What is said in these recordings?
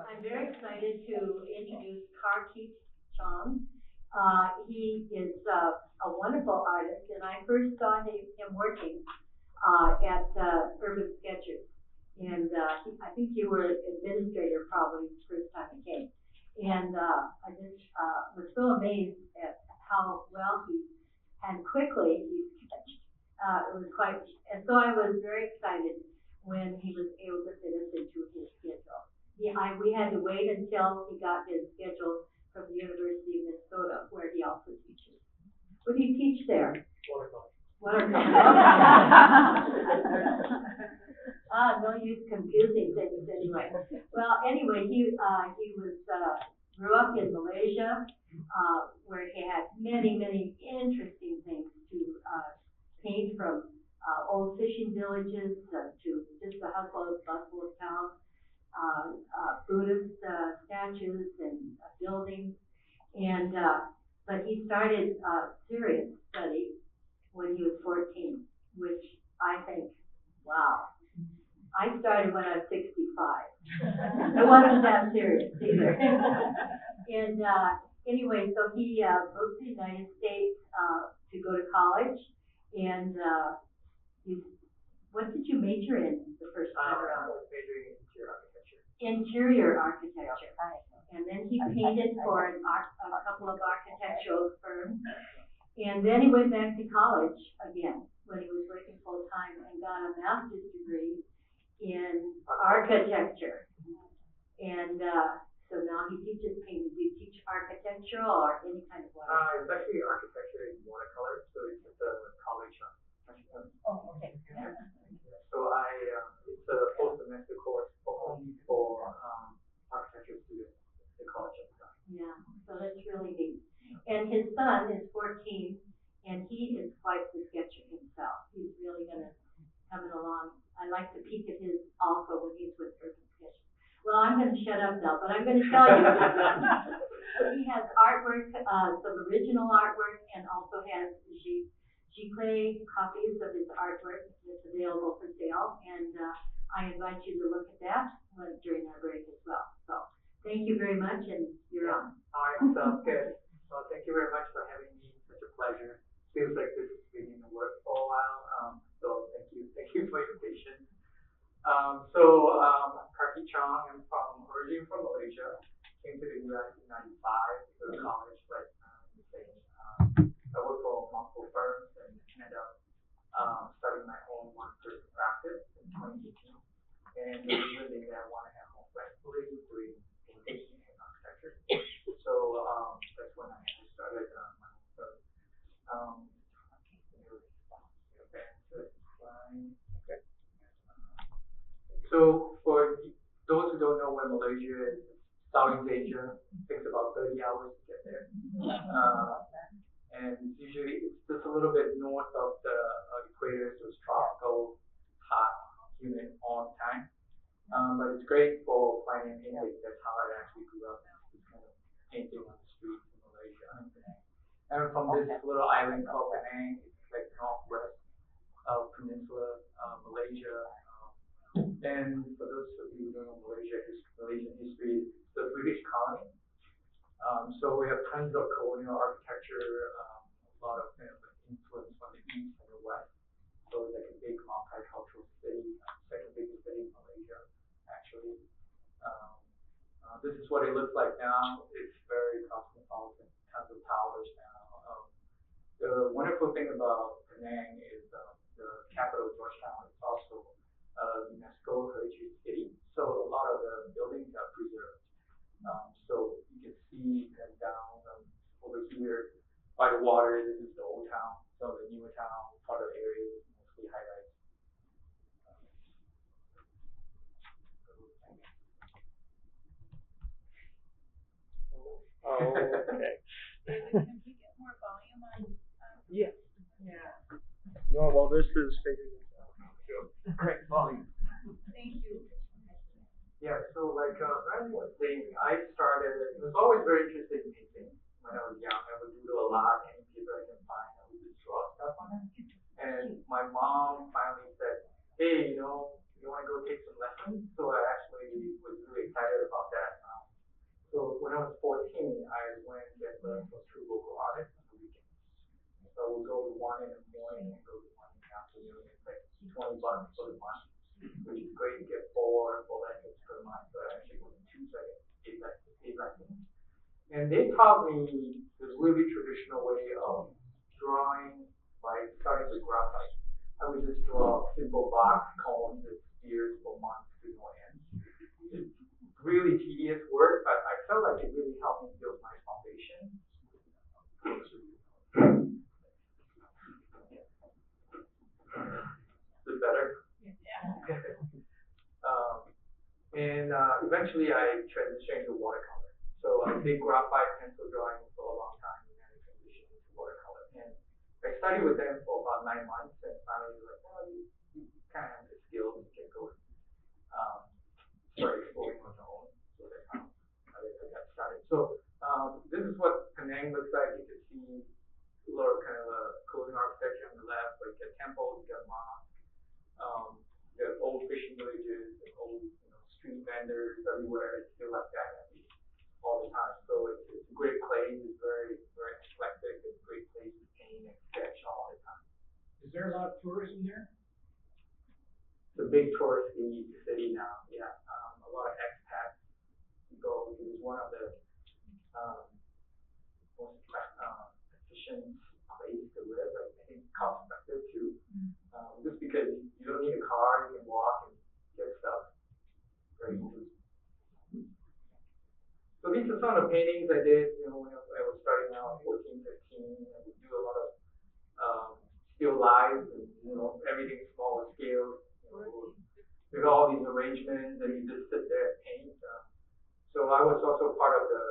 I'm very excited to introduce Kar-Keat Chong. He is a wonderful artist, and I first saw him working at Urban Sketchers. And I think you were administrator probably the first time he came. And I just was so amazed at how well he and quickly he sketched. It was quite, and so I was very excited when he was able to fit us into his schedule. We had to wait until he got his schedule from the University of Minnesota, where he also teaches. What do you teach there? Watercolor. No use confusing things anyway. Well, anyway, he was grew up in Malaysia, where he had many interesting things to paint, from old fishing villages to just the hustle and bustle of town, Buddhist statues and buildings, and but he started serious study when he was 14, which I think, wow. I started when I was 65. It wasn't that serious either. And anyway, so he moved to the United States to go to college. And what did you major in the first time around? I was majoring in interior architecture. Interior architecture. And then he painted for a couple of architectural firms. And then he went back to college again when he was working full time and got a master's degree in architecture. And so now he teaches painting. Do you teach architectural or any kind of watercolor? It's actually architecture in watercolor, so it's at the college. Oh, okay. Yeah. So it's a full semester course only for architecture students at the college. Yeah, so that's really neat. And his son is 14, and he is quite the sketcher himself. He's really going to coming along. I like to peek at his also when he's with Urban Sketchers. Well, I'm going to shut up now, but I'm going to tell you. He has artwork, some original artwork, and also has Giclée copies of his artwork that's available for sale. And I invite you to look at that during our break as well. So thank you very much, and you're on. All right, sounds good. Well, thank you very much for having me. Such a pleasure. Feels like this has been in the works for a while. So thank you for your patience. Kar-Keat Chong, I'm originally from Malaysia. Came to the US in '95 to go to college, but the same. I worked for multiple firms and ended up starting my own one-person practice in 2018. And the reason being that I want to have more flexibility doing painting and architecture. So that's when I started my own firm. So for those who don't know where Malaysia is, Southeast Asia, it takes about 30 hours to get there. And usually it's just a little bit north of the equator, so it's tropical, hot, humid all the time. But it's great for planning and painting. That's how I actually grew up, just kind of painting on the streets in Malaysia. And from this little island called Penang, it's like northwest of Peninsula, Malaysia. And for those of you who don't know Malaysian history, it's the British colony. So we have tons of colonial architecture, a lot of influence from the east and the west. So it's like a big multicultural city, second biggest city in Malaysia, actually. This is what it looks like now. It's very cosmopolitan, tons of towers now. The wonderful thing about Penang is the capital, Georgetown, is also UNESCO Heritage City, so a lot of the buildings are preserved. So you can see down over here by the water, this is the old town. Some of the newer town, part of the area is mostly highlights. Oh, okay. Can we get more volume on? Yeah. Yeah. No, well, this is figuring this out. Great volume. Thank you. Yeah, so like Randy was saying, I was always very interested in painting when I was young. I would doodle a lot, any paper I can find, I would just draw stuff on it. And my mom finally said, hey, you want to go take some lessons? So I actually was really excited about that. And they taught me this really traditional way of drawing by starting with graphite. I would just draw simple box, cones, and spheres for months to no end. It's really tedious work, but I felt like it really helped me build my foundation. Is it better? And eventually I transitioned to watercolor. So I did graphite pencil drawing for a long time, and then I transitioned into watercolor. And I studied with them for about 9 months, and finally like, well, you kind of have the skills, you can go start exploring on your own. So that's how I got started. So this is what Penang looks like. You can see a lot of kind of clothing architecture on the left, like you got temples, you got mosques, you got old fishing villages, and old street vendors everywhere. It's still like that all the time. So it's a great place. It's very, very eclectic. It's a great place to paint and sketch all the time. Is there a lot of tourism there? It's a big touristy city now. Yeah, a lot of expats go because it's one of the most efficient place to live. I think cost effective too. Just because you don't need a car, you can walk and get stuff very easily. So these are some of the paintings I did, when I was starting out, 14, 15. I would do a lot of still lives and everything small scale. With all these arrangements, and you just sit there and paint. So I was also part of the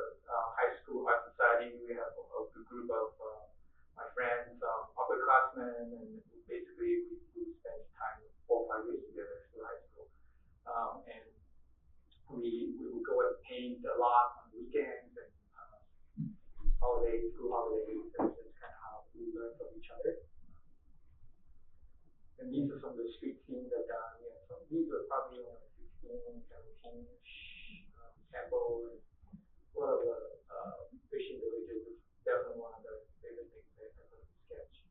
high school art society. We have a group of my friends, upperclassmen, and basically we spent time 4 or 5 years together through high school. And we would go and paint a lot on weekends and holidays, school holidays. And that's kind of how we learned from each other. And these are some of the street scenes I've done. So these are probably only 16, 17-ish samples. A lot of the fishing villages is definitely one of the favorite things that I put in sketch.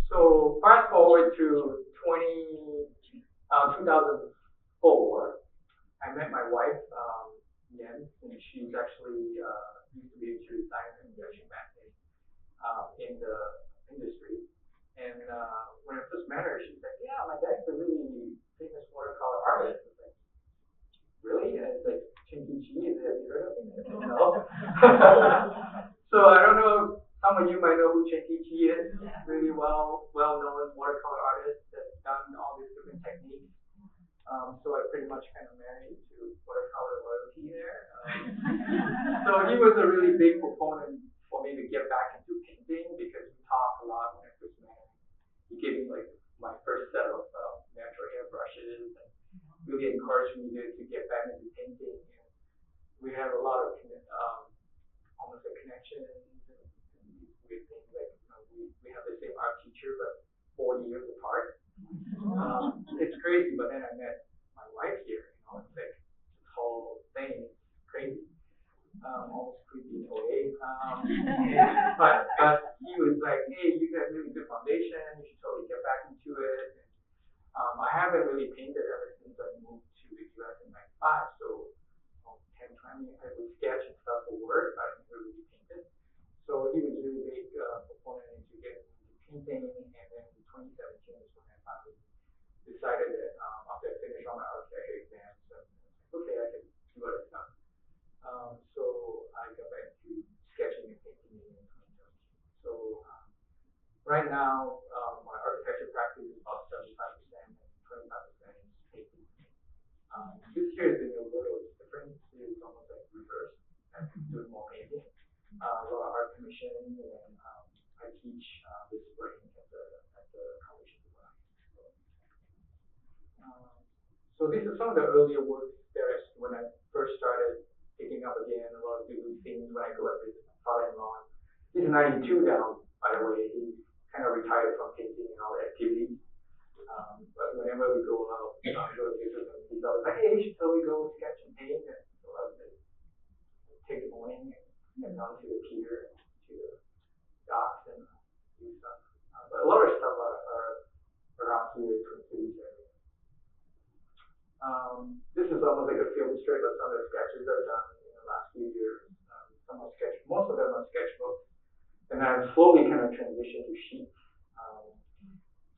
So fast forward to 2004, I met my wife, Yen, and she's actually used to be into science and injection mapping in the industry. And when I first met her, she's like, yeah, my dad's a really famous watercolor artist. I was like, really? And it's like, Kar-Keat Chong, have you heard of him? No. So I don't know, some of you might know who Kar-Keat Chong is. Really well-known watercolor artist that's done all these different techniques. So I pretty much kind of married to watercolor royalty there. So he was a really big proponent for me to get back into painting because we talked a lot when I first met him. He gave me like my first set of natural hair brushes and really encouraged me to get back into painting. And we had a lot of almost like connections and weird things. Like we have the same art teacher, but 40 years apart. It's crazy, but then I met my wife here. It's like this whole thing is crazy. Almost creepy in a way. But he was like, hey, you got really good foundation. You should totally get back into it. I haven't really painted ever since I moved to the US in '95. So 10, 20, I would sketch and stuff for work, but I never really painted. So he was really big proponent into getting into painting. And then in 2017 is when I finally decided that after I finished all my architecture exams, okay, I can do other stuff. So I got back to sketching and painting in 2017. So right now, my architecture practice is about 75% and 25% is painting. This year has been a little different. It's almost like reverse. I'm doing more painting. A lot of art commissions, and then I teach this spring at the college as well. So these are some of the earlier works that when I first started picking up again, a lot of different things when I go and visit my father-in-law. He's 92 now, by the way. He's kind of retired from painting and all the activities. But whenever we go out, go to visit him, he's always like, hey, you should totally go sketch and paint. And so I would take the morning and get down to the pier, to the docks and do stuff. But a lot of stuff are around here, Twin Cities area. This is almost like a field trip of some of the sketches I've done in the last last few years. Most of them are sketchbooks, and I've slowly kind of transitioned to sheets.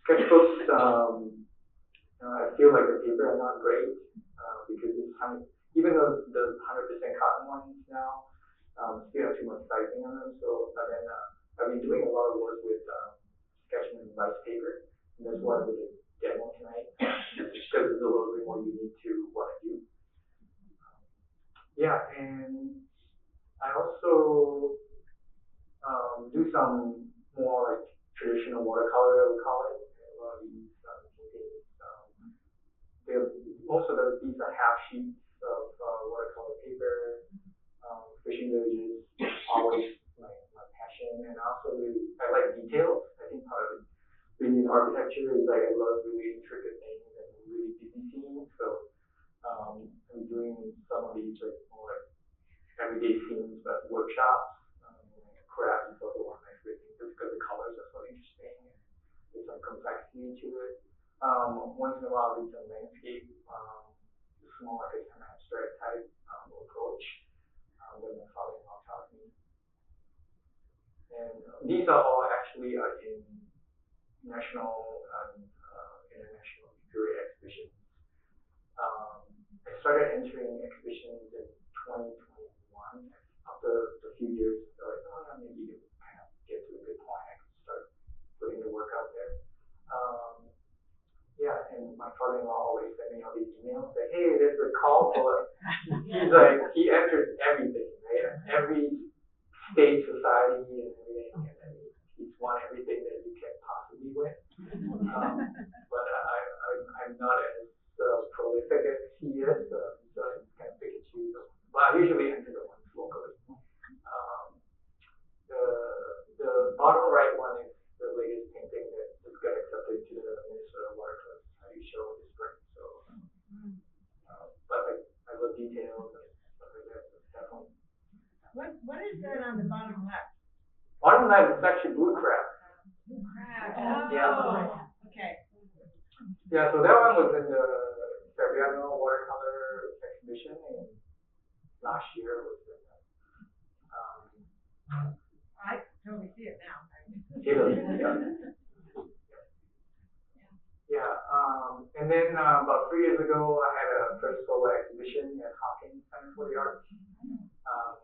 Sketchbooks, I feel like the paper are not great because even though the 100% cotton ones now still have too much sizing on them. So, but then I've been doing a lot of work with sketching rice paper, and that's why I did a demo tonight because it's a little bit more unique to what I do. Yeah, and I also do some more like traditional watercolor, I would call it. A lot of these paintings, most of these are half sheets of watercolor paper. Fishing villages, always my passion, and also I like details. I think part of it being in architecture is like I love really intricate things and really busy scenes. So I'm doing some of these like more like everyday scenes, but workshops. Craft is also one of my favorite things just because the colors are so interesting and there's some complexity to it. Once in a while, I do some landscape, just more like a kind of abstract type approach that my father-in-law taught me. And these are all actually in national and international jewelry exhibitions. I started entering exhibitions in 2021. After a few years, I was like, oh, yeah, maybe you can kind of get to a good point. I can start putting the work out there. Yeah, and my father-in-law always sent me all these emails like, hey, there's a call for. He's like, he enters everything, right? Every state, society, and everything, and then he's won everything that you can possibly win. But I'm not as prolific as he is, so it's kind of pick and choose. Well, I usually enter the ones locally. The bottom right one is the latest painting that just got accepted to the Minnesota Watercolor Society show this spring. So, but I love details and stuff like that. So definitely. What is that on the bottom left? Bottom left is actually blue crab. Oh, Yeah. okay. Yeah, so that one was in the Fabiano Watercolor exhibition in last year. Was in, I totally see it now. Italy, yeah. Yeah, and then about 3 years ago, I had a first solo exhibition at Hawkins Center for the Arts.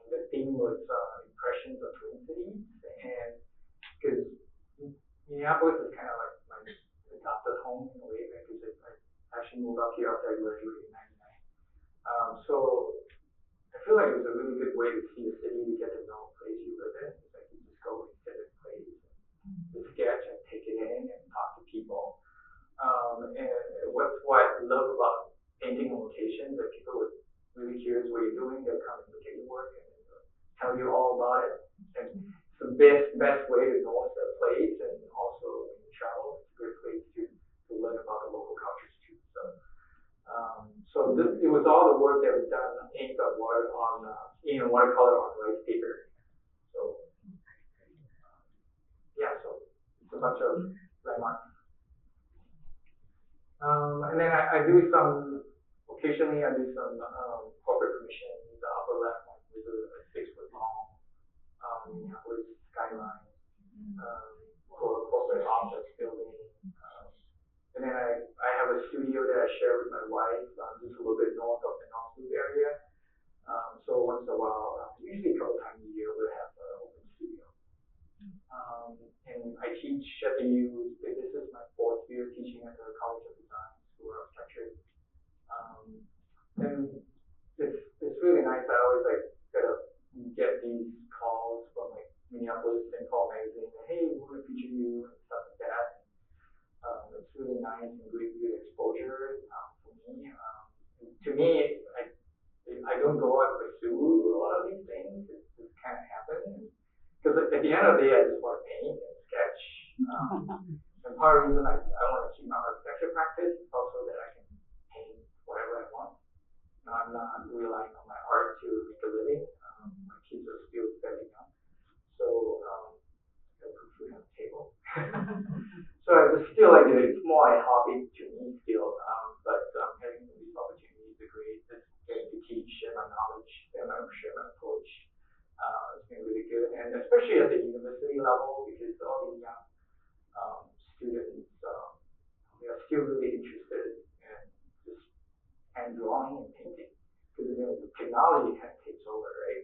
The theme was impressions of Twin Cities, and because Minneapolis is kind of like my adopted home in a way, because I actually moved up here after I graduated in '99. So I feel like it was a really good way to see a city, to get to know a place you live in. It's like you just go and sit in a place, and sketch and take it in and talk to people. And what I love about painting on location, that people are really curious what you're doing. They'll come and look at your work and tell you all about it. And it's the best way to know the place, and also when you travel, it's a great place to learn about the local cultures too. So it was all the work that was done inked on watercolor on rice paper. So yeah, so it's a bunch of landmarks. And then I do occasionally I do some corporate commissions. The upper left one was a 6-foot long Minneapolis skyline for a corporate office building. And then I have a studio that I share with my wife, just a little bit north of the North Loop area. So once in a while, usually a couple times a year, we'll have an open studio. And I teach at the U. This is my 4th year teaching at the College of Design School of Architecture. And it's really nice. I always get these calls from like Minneapolis St. Paul magazine. Hey, we want to feature you and stuff like that. It's really nice and good exposure for me. To me, I don't go out and pursue a lot of these things. It just kind of happens. Because at the end of the day, I just want to paint and sketch. And part of the reason I want to keep my architecture practice is also that I can paint whatever I want. I'm not relying on my art to make a living. My kids are still very young. So I put food on the table. So I just feel like it's more a hobby to me still. But having these opportunities are great. Just getting to teach, share my knowledge, share my especially at the university level, because all these young students, they are still really interested in just hand drawing and painting, because the technology kind of takes over, right?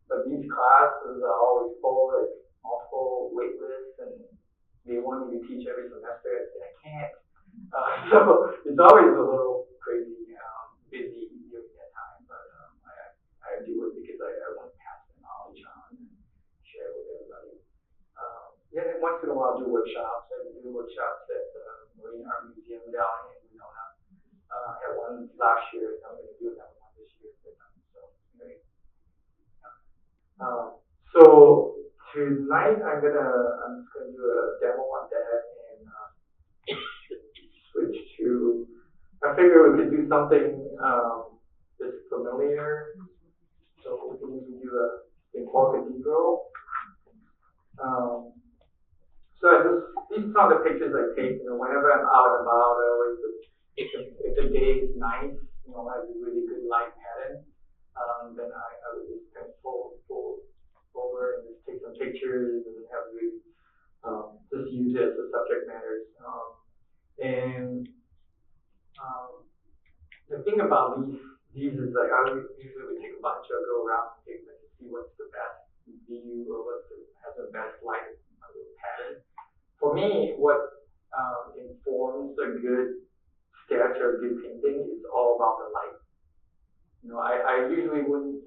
But these classes are always full, it's multiple wait lists, and they want me to teach every semester. I say I can't. So it's always a little crazy, busy during that time, but I do it because I want to pass the knowledge on and share with everybody. Yeah, and once in a while do workshops. I do workshops at Marine Art Museum down in Winona. I had one last year, and I'm going to do another one this year with them. So, great. So tonight I'm just gonna do a demo on that and switch to. I figure we could do something that's familiar. So we can maybe do a in Kar-Keat. Um, so these are the pictures I take. Whenever I'm out and about, I always if the day is nice, has a really good light pattern. Then I would just kind of fold over and just take some pictures and have really just use it as the subject matters. And the thing about these is like I usually would take a bunch of go around and take them to see what's the best view or has the best light pattern. For me, what informs a good sketch or a good painting is all about the light. I usually wouldn't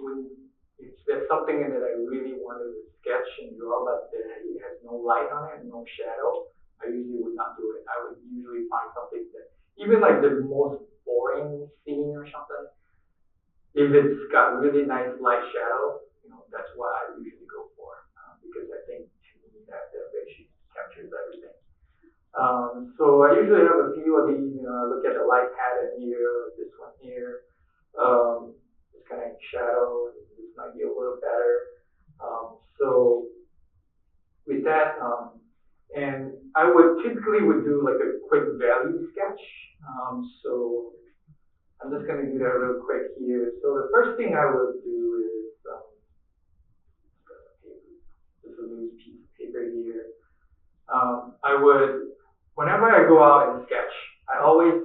if there's something in it I really wanted to sketch and draw, but it has no light on it, no shadow, I usually would not do it. I would usually find something that, even like the most boring scene or something, if it's got really nice light shadow, that's what I usually go for, because I think to me that actually captures everything. So I usually have a few of these, look at the light pattern here, like this one here. This kind of shadow, this might be a little better. So with that, and I would typically do like a quick value sketch. So I'm just going to do that real quick here. So the first thing I would do is just a loose piece of paper here. I would, whenever I go out and sketch, I always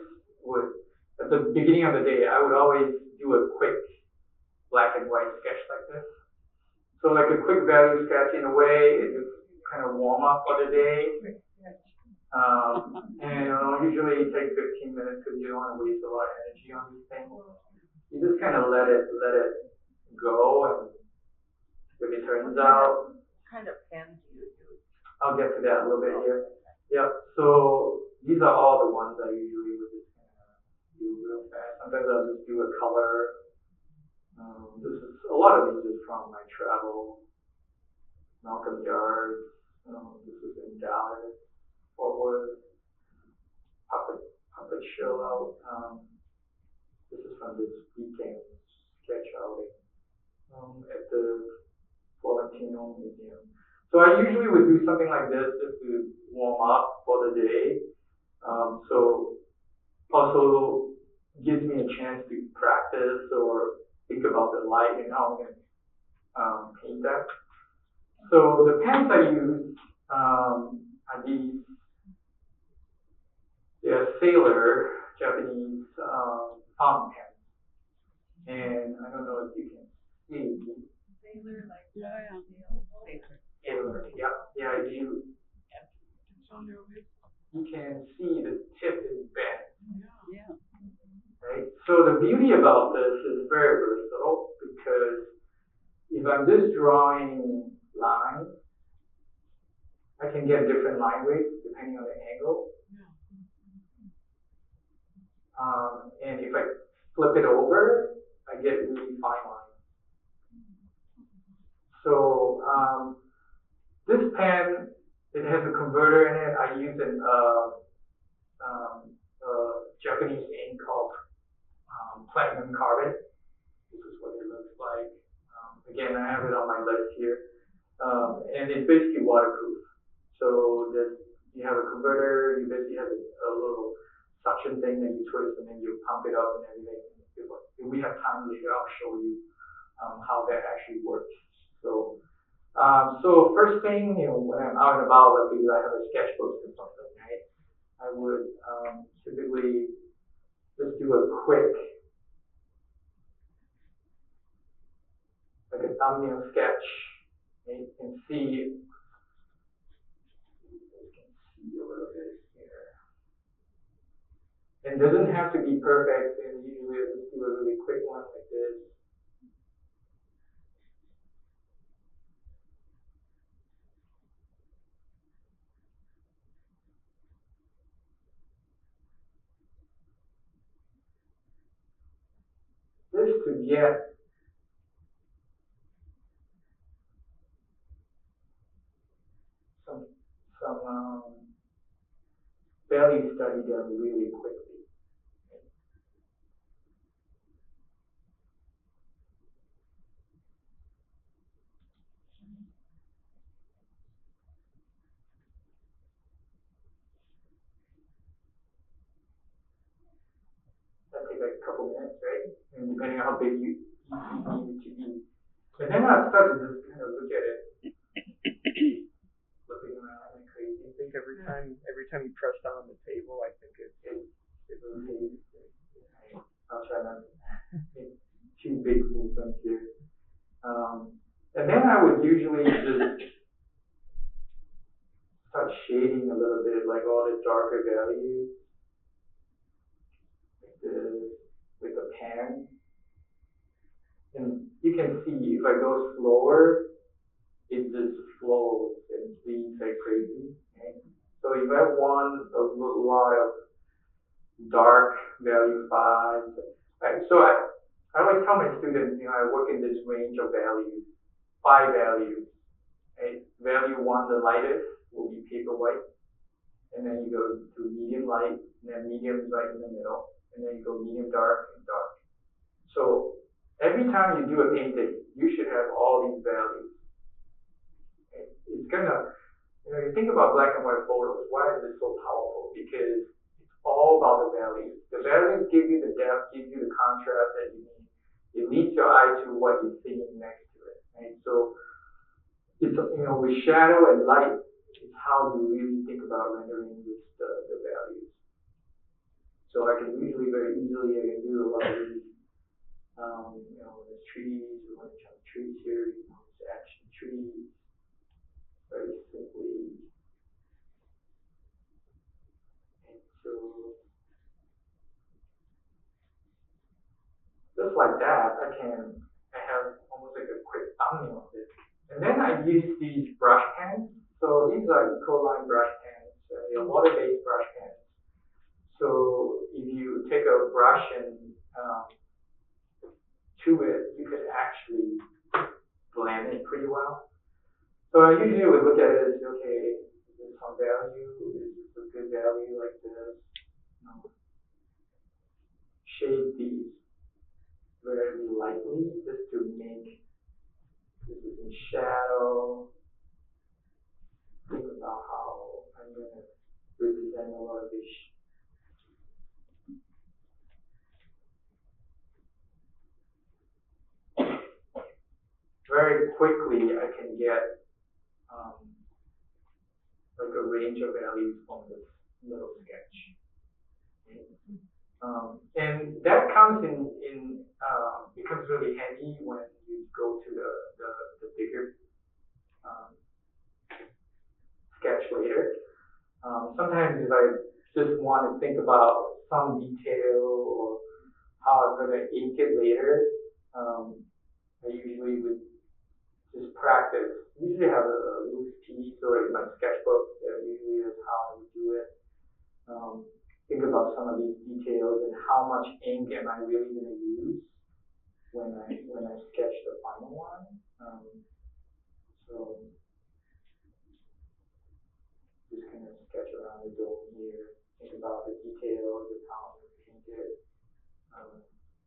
would, at the beginning of the day, I would always do a quick black and white sketch like this. So like a quick value sketch in a way, it just kind of warm up for the day. And usually it takes 15 minutes because you don't want to waste a lot of energy on these things. You just kind of let it go, and if it turns out, Kind of pen do you use? I'll get to that a little bit here. Yep. So these are all the ones I usually would just kind of do real fast. Sometimes I'll just do a color. A lot of these is from my travel. Malcolm Yards. This is in Dallas, Fort Worth. Puppet show out. This is from this weekend sketch outing at the Florentino Museum. So I usually would do something like this just to warm up for the day. So also gives me a chance to practice or think about the light and how I'm going to paint that. So the pens I use are these. They're Sailor Japanese fountain pens, and I don't know if you can see. Sailor, like. Yeah. Sailor, yeah, you can see the tip is bent. Yeah. Right? So the beauty about this is very versatile because if I'm just drawing lines, I can get different line weights depending on the angle. And if I flip it over, I get really fine lines. So this pen, it has a converter in it. I use an Japanese ink called platinum carbon. This is what it looks like. Again, I have it on my list here. And it's basically waterproof. So you have a converter, you basically have a little suction thing that you twist and then you pump it up and everything. If we have time later, I'll show you how that actually works. So So first thing, when I'm out and about, like if I have a sketchbook or something, right, I would typically just do a quick, like a thumbnail sketch, right, and see, you can see a little bit here. And it doesn't have to be perfect, and usually I just do a really quick one like this. Just to get some value study done really quickly. That takes like a couple minutes, right? And depending on how big you need it to be. And then I start to just kind of look at it, looking around like crazy. I think every time you press down on the table, I think it really, I'll try not to make too big movements here. And then I would usually just start shading a little bit, like all the darker values, like this, with a pen. And you can see if I go slower, it just flows and bleeds like crazy. Right? So if I want a lot of dark value 5, right? So I always tell my students, I work in this range of values, 5 values. Right? Value 1, the lightest, will be paper white. And then you go to medium light, and then medium is right in the middle, and then you go medium dark and dark. So every time you do a painting, you should have all these values. Okay? It's gonna, you think about black and white photos, why is it so powerful? Because it's all about the values. The values give you the depth, give you the contrast that you need. It leads your eye to what you're seeing next to it. Right? So it's, with shadow and light, it's how you really think about rendering the values. So I can usually very easily, I can do a lot of these, there's trees, we want to chunk trees here, it's action trees, very simply. And so, just like that, I have almost like a quick thumbnail of it. And then I use these brush pens. So these are Ecoline brush pens, water-based brush pens. So if you take a brush and to it, you could actually blend it pretty well. So I usually would look at it and say, okay, is this some value? Is this a good value like this? Shade these very lightly just to make this is in shadow. Think about how I'm going to represent a lot of this. Very quickly, I can get like a range of values from this little sketch. And that comes becomes really handy when you go to the bigger sketch later. Sometimes if I just want to think about some detail or how I'm going to ink it later, I usually would just practice. Usually have a loose piece or in my sketchbook. That usually is how I would do it. Think about some of these details and how much ink am I really going to use when I sketch the final one. So just kind of sketch around the dome here. Think about the details and how I'm going to paint it.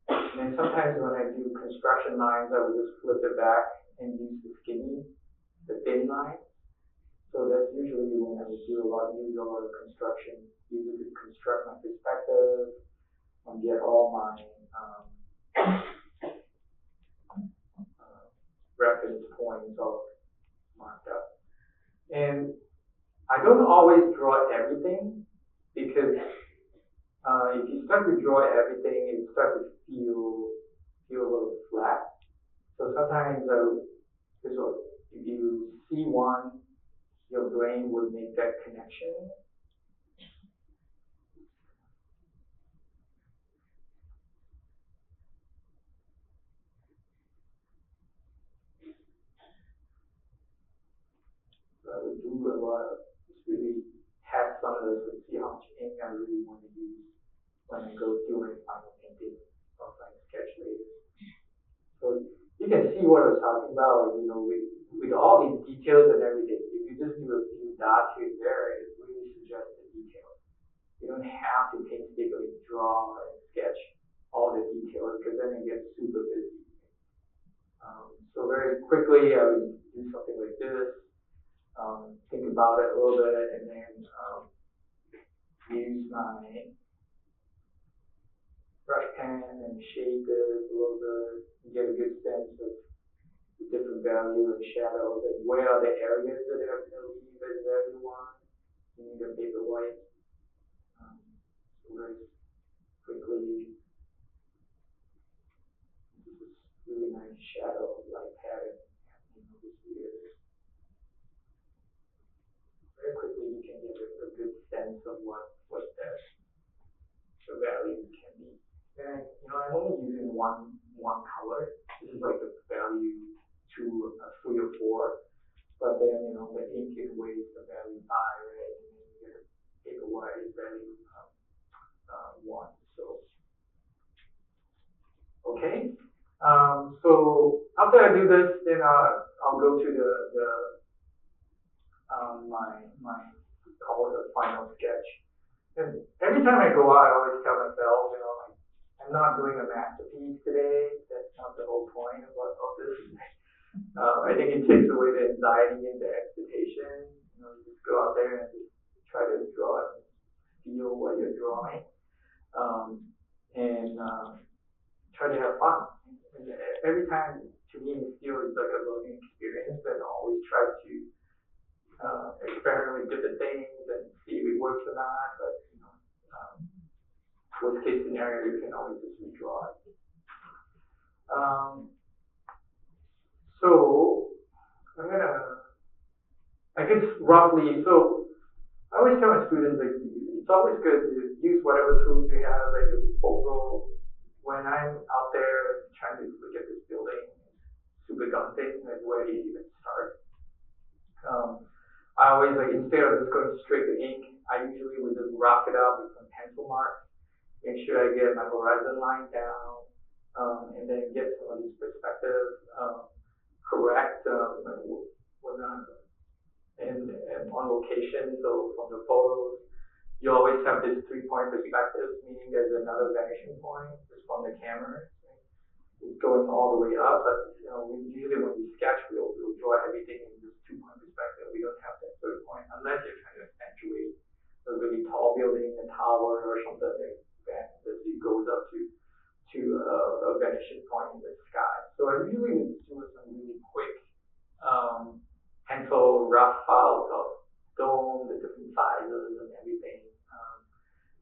And then sometimes when I do construction lines, I would just flip it back and use the thin line. So that's usually when I would use a lot of construction, either to construct my perspective, get all my reference points of And I don't always draw everything because if you start to draw everything, it starts to feel a little flat. So sometimes so if you see one, your brain would make that connection. So I would do a lot of just really test some of those and see how much ink I really want to use when I go do my final painting or final sketch later. So you can see what I was talking about, like, with all these details and everything, if you just do a few dots here and there, it really suggests the details. You don't have to painstakingly draw and sketch all the details because then it gets super busy. So very quickly, I would do something like this, think about it a little bit, and then use my brush pen and shade this a little bit, and get a good sense of the different value and shadows and where are the areas that are going to leave as value one. You need a paper white. So very quickly, this is really nice shadow light pattern happening over here. Very quickly you can get a good sense of what the value can be. And I'm only using one color. This is like the value 2, 3 or 4. But then the ink can weight the value 5, right? And then you get a paper white is value 1. So okay. So after I do this, then I'll go to my call it a final sketch. And every time I go out, I always tell myself, like, I'm not doing a masterpiece today. That's not the whole point of this. I think it takes away the anxiety and the expectation. You just go out there and just try to draw and feel what you're drawing, and try to have fun. And every time, to me, it feels like a learning experience, and always try to experiment with different things and see if it works or not. But worst case scenario, you can always just redraw it. So I guess roughly, so I always tell my students, like, it's always good to use whatever tools you have at your disposal. When I'm out there trying to look at this building, super daunting, like where do you even start? I always, like, instead of just going straight to ink, I usually would just rough it up with some pencil marks, make sure I get my horizon line down, and then get some of these perspectives correct when I'm and on location. So from the photos, you always have this 3-point perspective, meaning there's another vanishing point just from the camera. It's going all the way up, but usually when we sketch, we'll draw everything in this 2-point perspective. We don't have that 3rd point unless you're trying to accentuate a really tall building, a tower, or something that it goes up to a vanishing point in the sky. So I usually would do some really quick pencil rough files of dome, the different sizes and everything,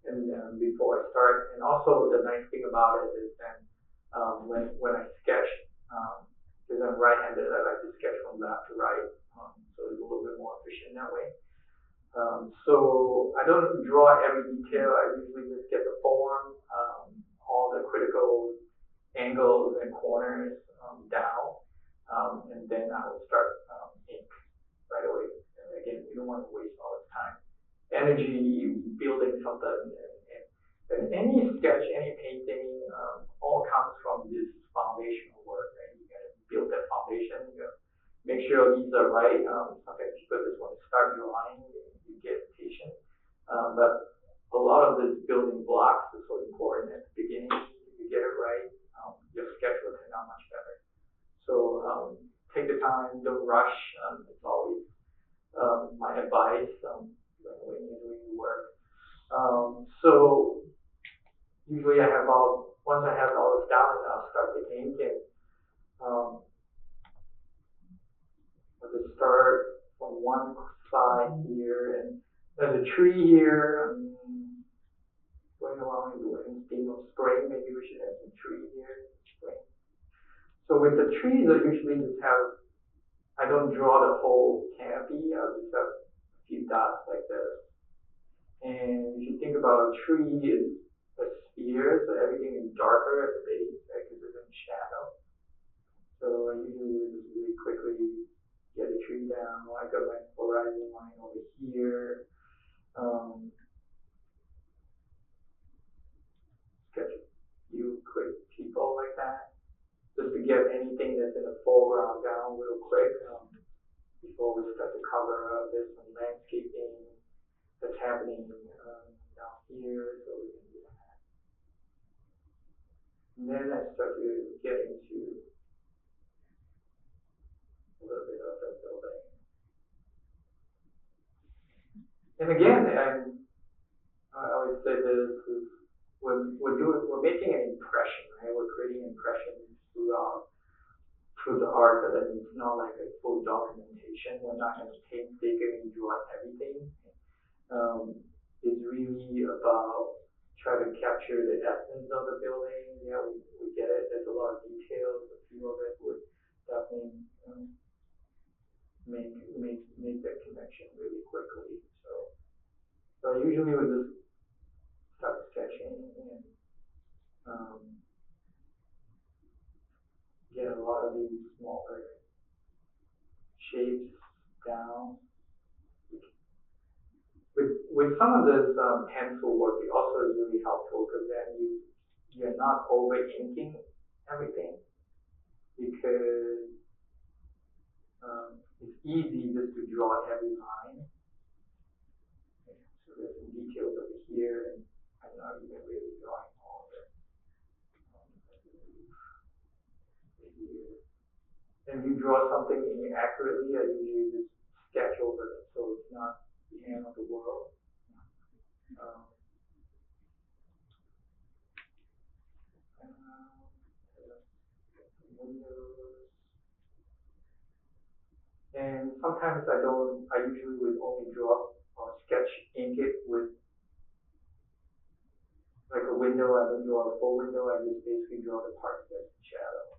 and before I start. And also the nice thing about it is that when I sketch, because I'm right-handed, I like to sketch from left to right, so it's a little bit more efficient that way. So I don't draw every detail. I usually just get the form, all the critical angles and corners down, and then I will start ink right away. And again, you don't want to waste all the time, energy building something. And any sketch, any painting, all comes from this foundational work. Right? You got to build that foundation. You make sure these are right. Sometimes people just want to start drawing. You get patient, but a lot of this building blocks is so important at the beginning. If you get it right, your sketch will turn out much better. So take the time, don't rush. It's always my advice when you're doing work. So usually once I have all this down, I'll start the ink, and I'll just start from one line here, and there's a tree here. Going along with the theme of spring, maybe we should have some tree here. Spring. So with the trees, I usually just have, I don't draw the whole canopy, I'll just have a few dots like this. And if you think about a tree is a sphere, so everything is darker at the base, right, because it's in shadow. So I usually just really quickly get a tree down. I got my horizon line over here. Sketch a few quick people like that, just to get anything that's in the foreground down real quick before we start to cover. There's some landscaping that's happening down here, so we can do that. And then I start to get into a little bit of the building. And again, I always say this is we're making an impression, right? We're creating impressions through the art, but then it's not like a full documentation. We're not going to painstakingly draw everything. It's really about trying to capture the essence of the building. Yeah, we get it. There's a lot of details. A few of it would definitely make that connection really quickly. So I usually would just start sketching and get a lot of these smaller shapes down. With some of this pencil work, it also is really helpful because then you're not over inking everything, because it's easy just to draw every line. Okay, so there's some details over here, and I'm not even really drawing all of it. And if you draw something inaccurately, I usually just sketch over it, so it's not the end of the world. And sometimes I usually would only draw or sketch ink it with like a window. I don't draw a full window, I just basically draw the part that's in shadow.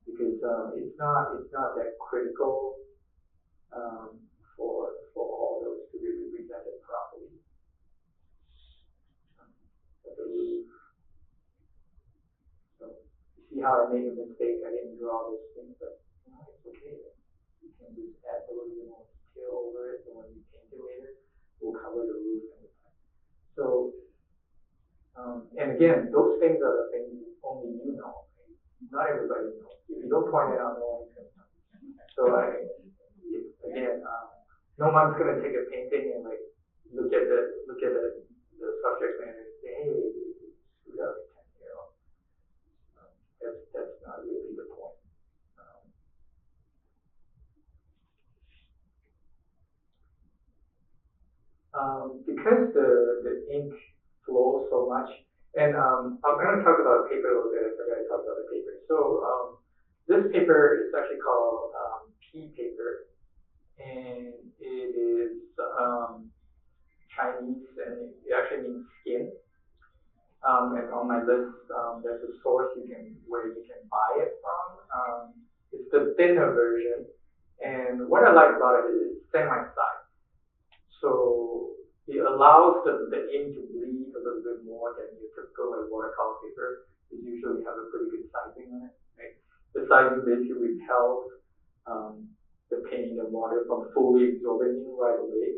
Because it's not that critical for all those to be represented properly. So you see how I made a mistake? I didn't draw this thing, but it's okay. You can just add a little bit more detail over it, and when we paint it later, we'll cover the roof and the time. So, and again, those things are the things only you know. Not everybody knows. If you don't point it out, no one's going to know. So no one's going to take a painting and like look at the subject matter and say, hey, screwed up, that's not really the point. Because the ink flows so much, and I'm going to talk about paper a little bit. I forgot to talk about the paper. So this paper is actually called pea paper, and it is Chinese, and it actually means skin. And on my list, there's a source where you can buy it from. It's the thinner version, and what I like about it is it's semi-sized. So it allows the ink to bleed a little bit more than your typical like watercolor paper. It usually have a pretty good sizing on it. Right? The sizing basically repels the paint and water from fully absorbing ink right away.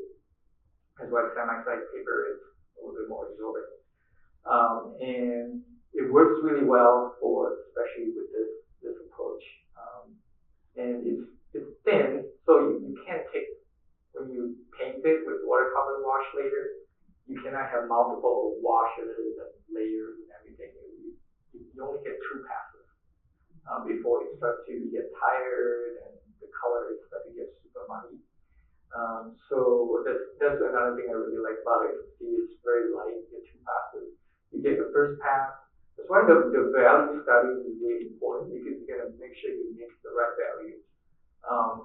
That's why semi-sized paper is a little bit more absorbent. And it works really well especially with this approach. And it's thin, so you can't take, when you paint it with watercolor wash later, you cannot have multiple washes and layers and everything. You only get 2 passes before you start to get tired and the color starts to get super muddy. So that's another thing I really like about it. You see, it's very light. You get 2 passes. You get the first pass. That's why the value study is really important, because you're gonna make sure you mix the right value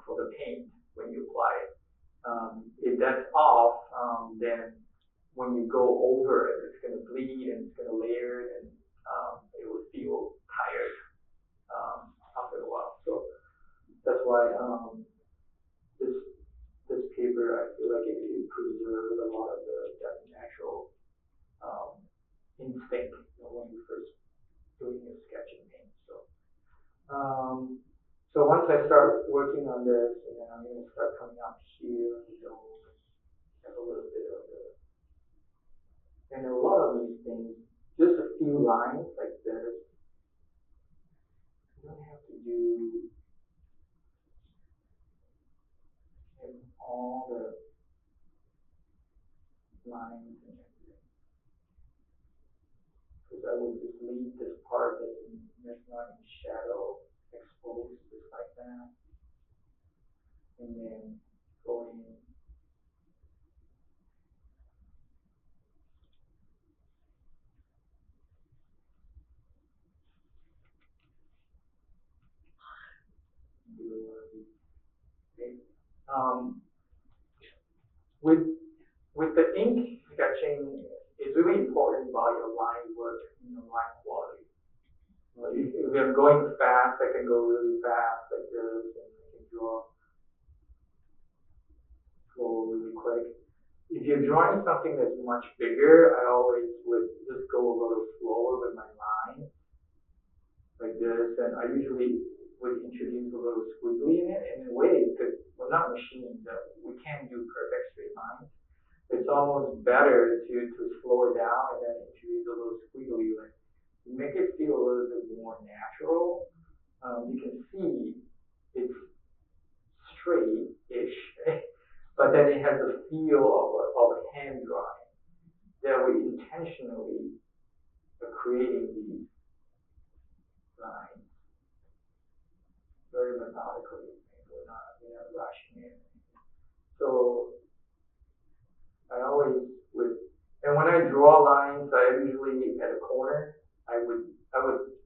for the paint when you apply it. If that's off, then when you go over it, it's going to bleed and it's going to layer and it will feel tired after a while. So that's why this this paper, I feel like it preserves a lot of that natural instinct, when you first doing your sketch and paint. So once I start working on this, and then I'm going to start coming up here, have a little bit of and a lot of these things, just a few lines like this. You don't have to do all the lines and everything. Because I would just leave this part that's not in shadow exposed just like that. And then go in. Um, with the ink sketching, it's really important about your line work, line quality. If I'm going fast, I can go really fast like this, and I can go really quick. If you're drawing something that's much bigger, I always would just go a little slower with my line, like this, and I usually would introduce a little squiggly in it. In a way, because we're not machines, we can't do perfect straight lines. It's almost better to slow it down and then introduce a little squiggly, like make it feel a little bit more natural. You can see it's straight-ish, but then it has a feel of a hand drawing that we intentionally are creating these lines very methodically. We're not rushing it. So I always would, and when I draw lines, I usually at a corner, I would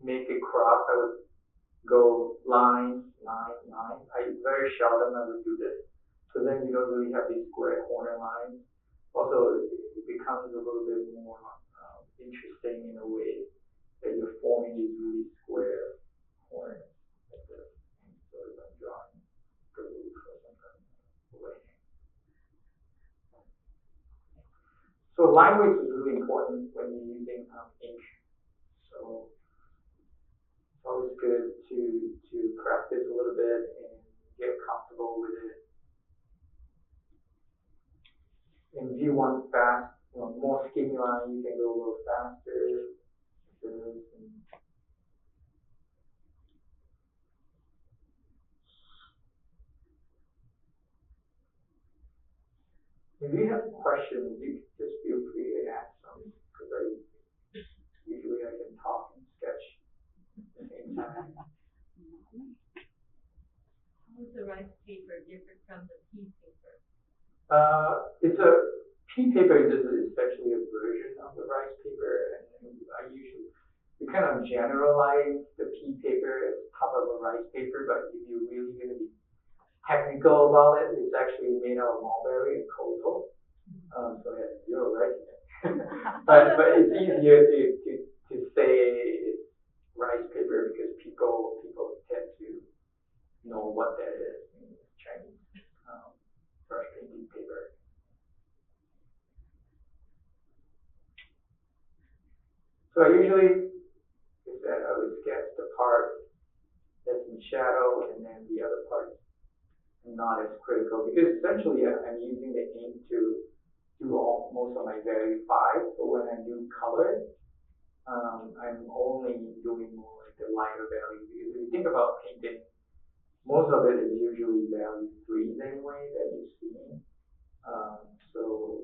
make it cross. I would go line, line, line. Very seldom I would do this, because then you don't really have these square corner lines. Also, it becomes a little bit more interesting in a way that you're forming these really square corners like this. And so if I'm drawing for the roof or something away. So line weight is really important when you're using ink. So it's always good to practice a little bit and get comfortable with it. And if you want fast, more skinny line, you can go a little faster. If you have questions, you just feel free to ask them, because usually I can talk and sketch at the same time. How is the rice paper different from the pea paper? It's a pea paper is essentially a version of the rice paper, and we kind of generalize the pea paper as top of a rice paper, but if you're really going to be technical about it, it's actually made out of mulberry and kozo. So it has zero rice in it. but it's easier to say it's rice paper because people tend to know what that is in Chinese brush painting paper. So I usually I would sketch the part that's in shadow, and then the other part not as critical, because essentially I'm using the ink to do most of my value 5. So when I do color, I'm only doing more like the lighter value, because if you think about painting, most of it is usually value 3s anyway that you see. So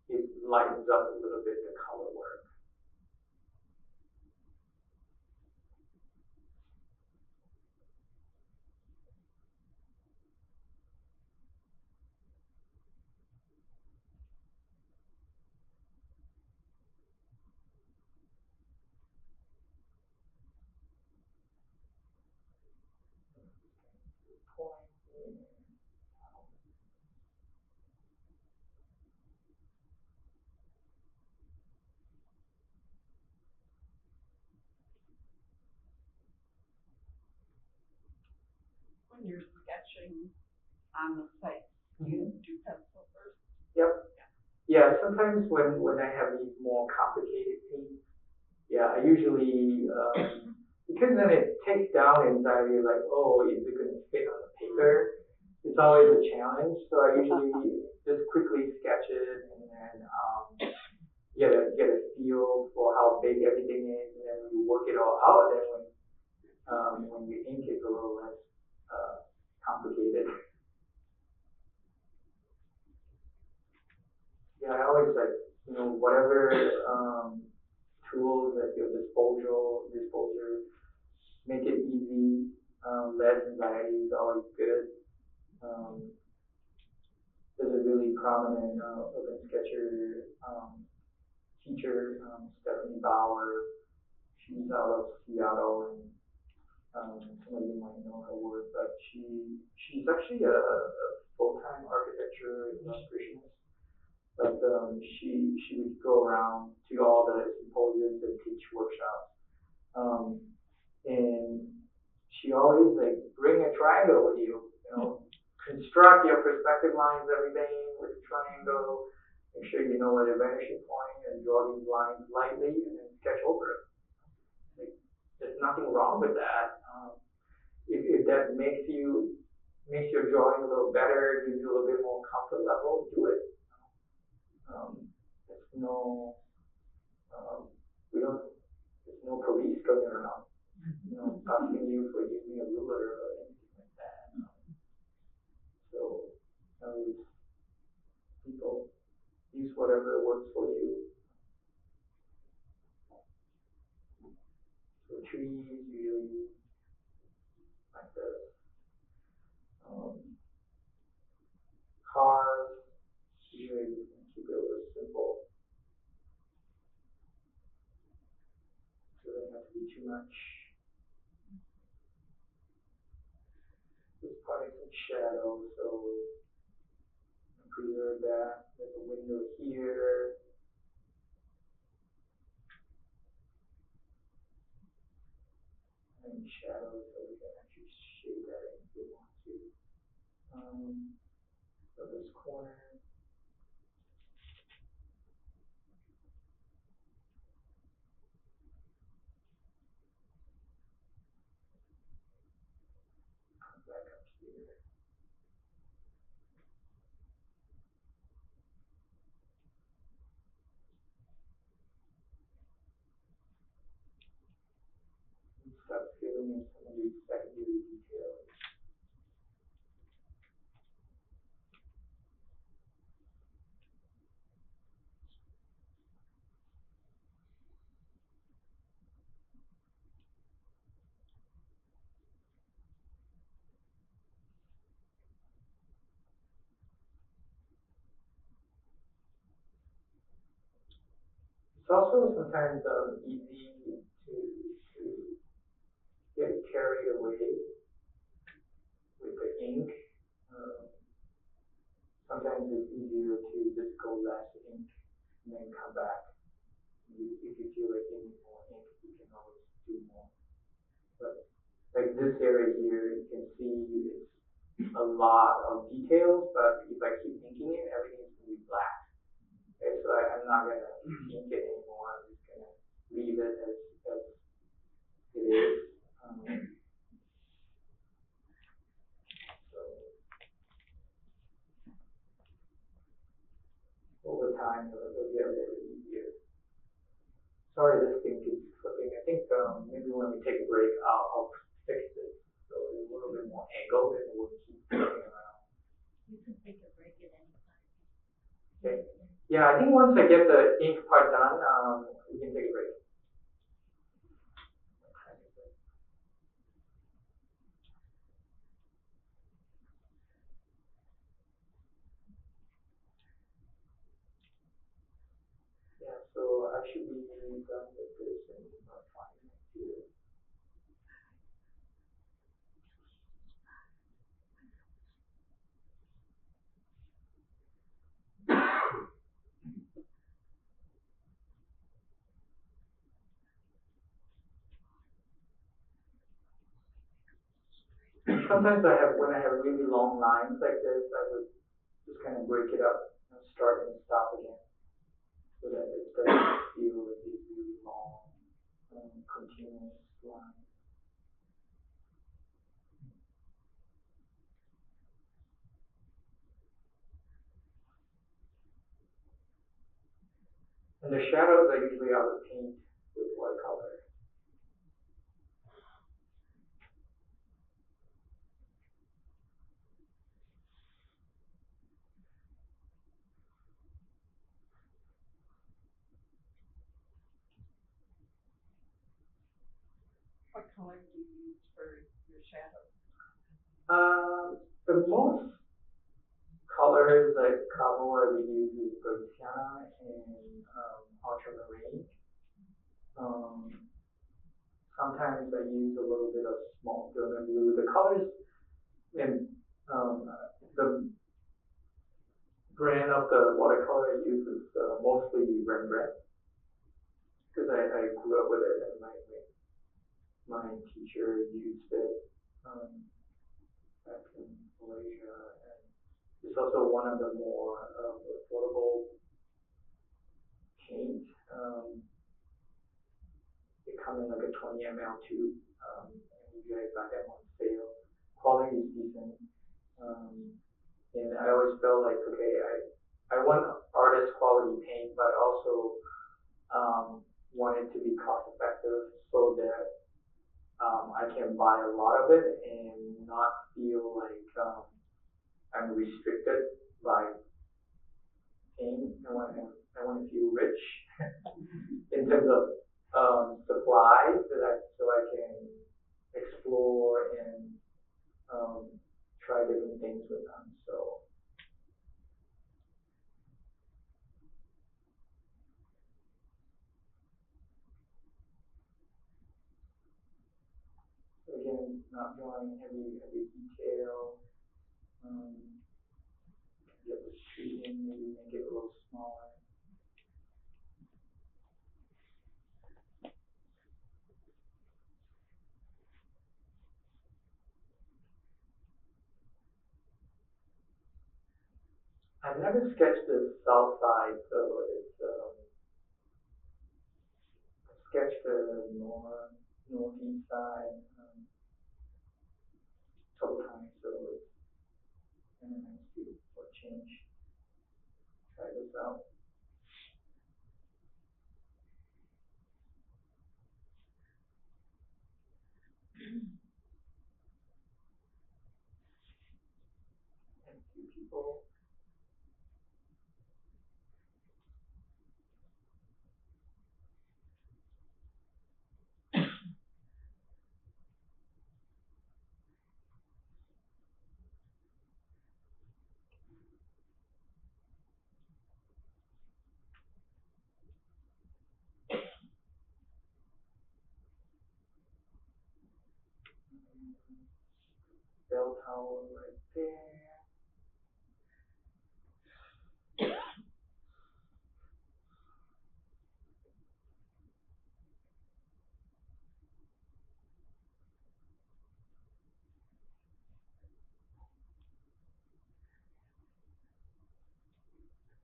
it lightens up a little bit the color work. coin in. When you're sketching on the site, you do pencil first. Yep. Yeah, sometimes when I have these more complicated things, yeah, I usually, because then it takes down anxiety, like, oh, is it gonna fit on the paper? It's always a challenge, so I usually just quickly sketch it and then, get a feel for how big everything is, and then we work it all out, and then when you ink it's a little less, complicated. Yeah, I always like, whatever tools at your disposal, make it easy. Less anxiety is always good. Um, there's a really prominent urban sketcher teacher, Stephanie Bauer. She's out of Seattle, and some of you might know her work, but she's actually a full-time architecture illustrationist. But she would go around to all the symposiums and teach workshops. And she always like bring a triangle with you, construct your perspective lines, everything with a triangle. Make sure you know where the vanishing point and draw these lines lightly and then sketch over it. Like, there's nothing wrong with that. If that makes your drawing a little better, gives you a little bit more comfort level, do it. There's no, we don't, there's no police going around, asking you for using a ruler or anything like that. So, people use whatever works for you. So trees usually like this. Cars usually keep it a little simple. So it doesn't have to be too much. This part is in shadow, so preserve that. There's a window here. And shadow, so we can actually shade that in if we want to. So this corner. Back up here. And start filling in some of these secondary details. It's also sometimes easy to get carried away with the ink. Sometimes it's easier to just go less ink and then come back. If you feel like you need more ink, you can always do more. But like this area here, you can see it's a lot of details, but if I keep inking it, everything's going to be black. Okay, so I'm not going to ink it anymore. I'm just going to leave it as it is. So over time, it'll get a little bit easier. Sorry, this thing keeps flipping. I think maybe when we take a break, I'll fix it so it's a little bit more angled and it will keep flipping around. You can take a break at any time. Okay. Yeah, I think once I get the ink part done, we can take a break. Yeah, so I should be done with this in about 5 minutes here. sometimes when I have really long lines like this, I would just kind of break it up and start and stop again, so that it doesn't feel like these really long, continuous lines. And the shadows I usually I would paint with watercolor. What color do you use for your shadows? The most colors that Cabo I would use is burnt sienna and ultramarine. Um, Sometimes I use a little bit of small German blue. The colors and the brand of the watercolor I use is mostly Rembrandt because I grew up with it and my teacher used it back in Malaysia, and it's also one of the more affordable paint. They come in like a 20 ml tube, and you guys got them on sale. Quality is decent, and I always felt like, okay, I want artist quality paint, but also want it to be cost effective so that I can buy a lot of it and not feel like I'm restricted by paint. I want to feel rich in terms of supplies so I can explore and try different things with them. So again, not drawing every detail. Get the street in, maybe make it a little smaller. I've never sketched the south side, so it's I've sketched the northeast side a couple times, so it's kind of nice to for change. Try this out. And a few people. Bell tower right there.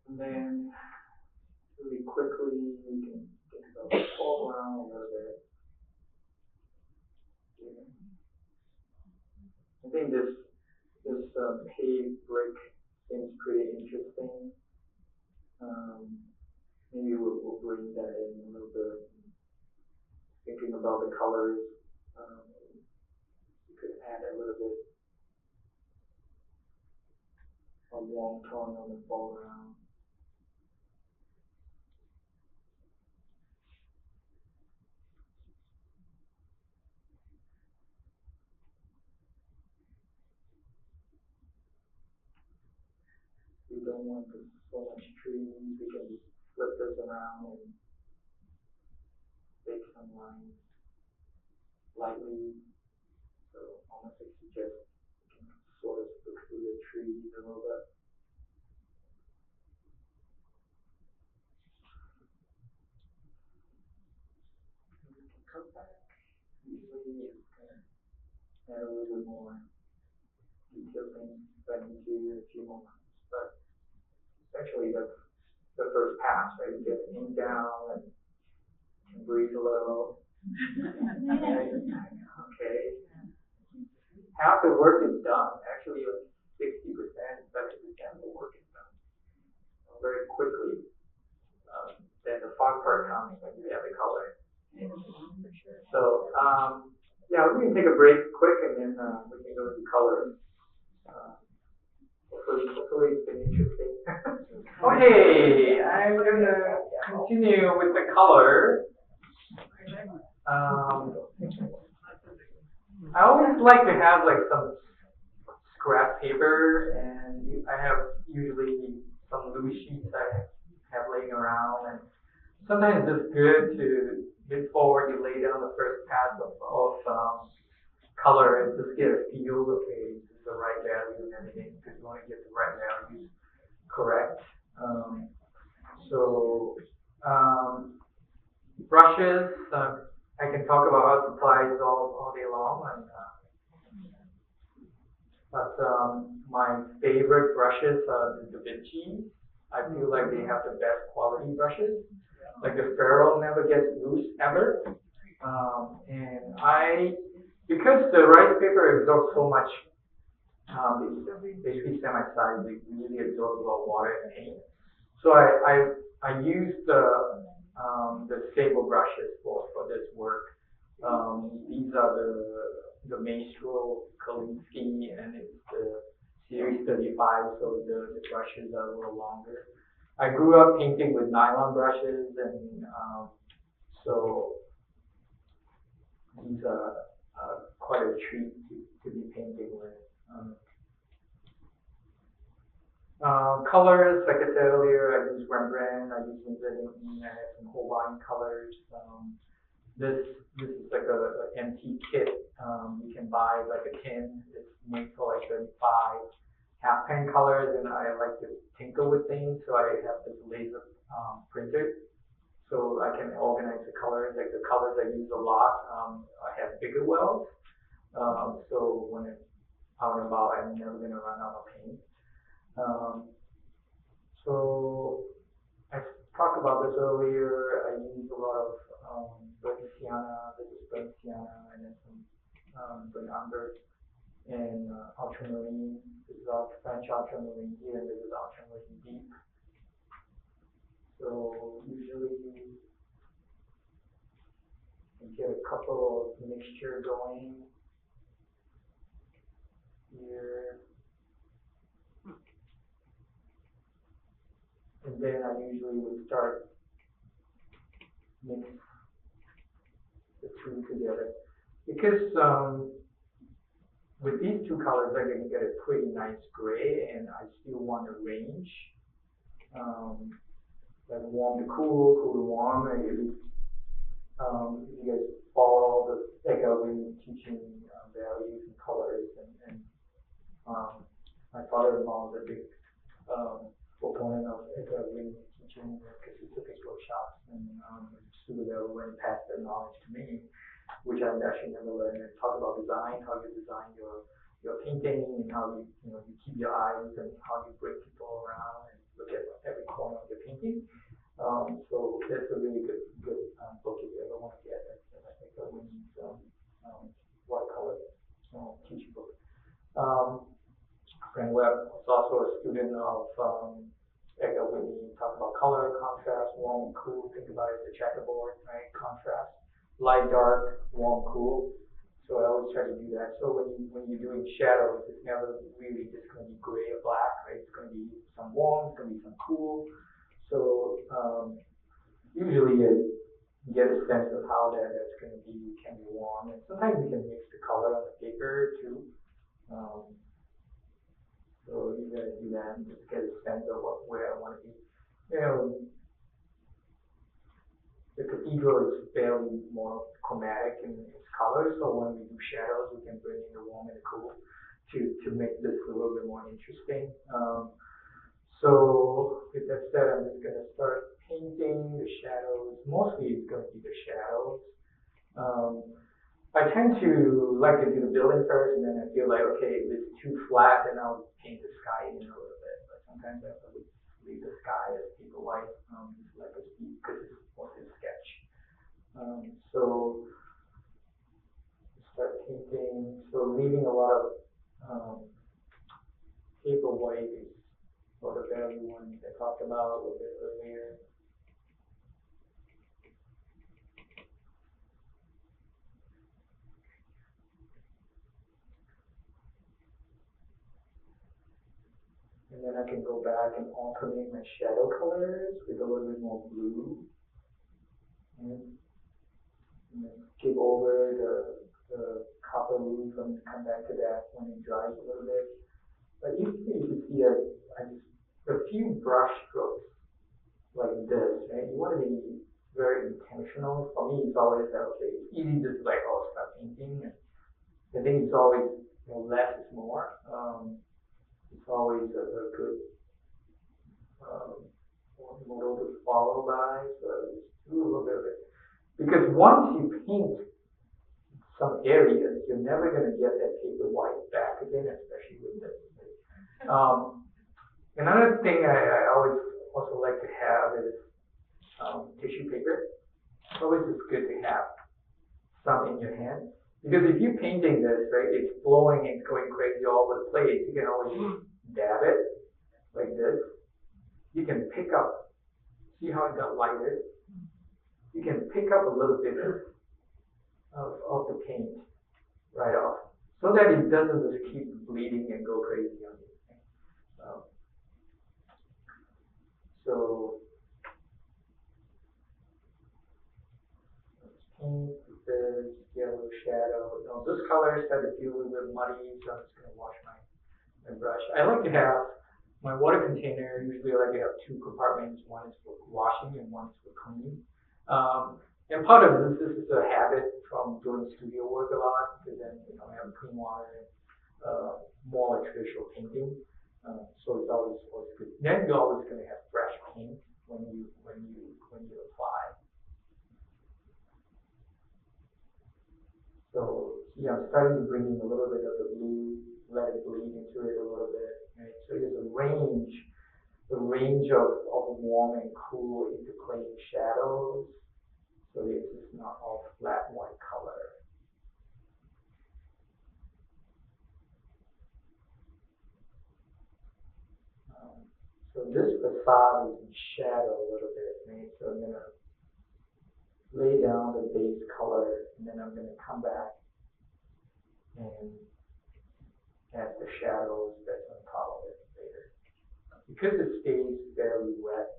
And then really quickly we can think about the foreground a little bit. Yeah. I think this paved brick seems pretty interesting. Maybe we'll bring that in a little bit. Thinking about the colors, you could add a little bit of warm tone on the foreground. We don't want so much trees. We can flip this around and make some lines lightly. So almost like suggest you can sort of look through the trees a little bit. And we can come back. Usually it's kind of add a little bit more detail things that I need to in a few more months. But essentially, that's the first pass, right? You get the ink down and breathe a little. Okay. Half the work is done. Actually, like 60%, 70% of the work is done very quickly. Then the fun part comes when you have the color. So, yeah, we can take a break quick and then we can go into color. Hopefully it's been interesting. Okay, I'm gonna continue with the color. I always like to have like some scrap paper, and I have usually some loose sheets I have laying around, and sometimes it's good to, before you lay down the first pass of color, just get a feel of the right value and everything, because you want to get the right values correct. Brushes, I can talk about art supplies all day long, and but my favorite brushes are the Da Vinci. I feel like they have the best quality brushes. Like the ferrule never gets loose ever. And because the rice paper absorbs so much, it's basically semi-solid, it really absorbs a lot of water and paint. So I use the stable brushes for this work. These are the Maestro Kolinsky, and it's the Series 35, so the brushes are a little longer. I grew up painting with nylon brushes, and so these are quite a treat to be painting with. Colors, like I said earlier, I use Rembrandt, I use Lindsay, I have some Hawaiian colors. This is like a antique kit. You can buy like a tin. It's made for like 35 half pen colors, and I like to tinker with things, so I have this laser printer, so I can organize the colors. Like the colors I use a lot, I have bigger wells, so when it's out and about, I'm never gonna run out of paint. So I talked about this earlier. I use a lot of burnt sienna. This is burnt sienna, and then some burnt umber and ultramarine. This is French ultramarine here, and this is ultramarine deep. So usually you get a couple of mixture going here. And then I usually would start mix the two together. Because with these two colors I can get a pretty nice gray, and I still want a range. Like warm to cool, cool to warm. And if you guys follow the Edgar teaching values and colors, and my father-in-law is a big proponent of Edgar teaching because he took his workshops, and super valuable when he passed that knowledge to me, which I actually never learned. And talk about design, how you design your painting, and how you keep your eyes, and how you bring people around and look at every corner of your painting. So that's a really good book if you ever want to get it. I think that we need watercolor teaching book. Frank Webb was also a student of Edgar Whitney. Talk about color, contrast, warm and cool. Think about it, the checkerboard, right? Contrast, light, dark, warm, cool. So I always try to do that. So when you're doing shadows, it's never really just going to be gray or black, right? It's going to be some warm, it's going to be some cool. So usually you get a sense of how that's going to be, can be warm, and sometimes you can mix the color on the paper too. So you gotta do that and just get a sense of where I want to be. The cathedral is fairly more chromatic in its colors, so when we do shadows, we can bring in the warm and the cool to make this a little bit more interesting. So with that said, I'm just going to start painting the shadows. Mostly it's going to be the shadows. I tend to like to do the building first, and then I feel like, okay, if it's too flat, then I'll paint the sky in a little bit. But sometimes I would leave the sky as paper white, just like a steep, because it's mostly a sketch. So start painting. So leaving a lot of paper white is sort of the value one I talked about a little bit earlier. And then I can go back and alternate my shadow colors with a little bit more blue. And then skip over the copper roof and come back to that when it dries a little bit. But usually you can see a few brush strokes like this, right? You want to be very intentional. For me, it's always that, okay, it's easy just like, oh, start painting. I think it's always, less is more. It's always a good model to follow by. So just do a little bit of it. Because once you paint some areas, you're never going to get that paper white back again, especially with this. Another thing I always also like to have is tissue paper. It's always just good to have some in your hand. Because if you're painting this, right, it's flowing and going crazy all over the place, you can always dab it like this. You can pick up, see how it got lighter? You can pick up a little bit of the paint right off, so that it doesn't just keep bleeding and go crazy on you. So let's paint with this yellow shadow. Now this color started to feel a little bit muddy, so I'm just going to wash my brush. I like to have my water container. Usually I like to have two compartments. One is for washing and one is for cleaning. And part of this is a habit from doing studio work a lot, because then I have clean water and more like traditional painting. So it's always good. Then you're always going to have fresh paint when you apply. So yeah, I'm starting to bring in a little bit of the blue, let it bleed into it a little bit. Right? So there's a range of warm and cool interplaying shadows. So it's just not all flat white color. So this facade is in shadow a little bit, right? So I'm going to lay down the base color, and then I'm going to come back and add the shadows that's on top of it later. Because it stays fairly wet,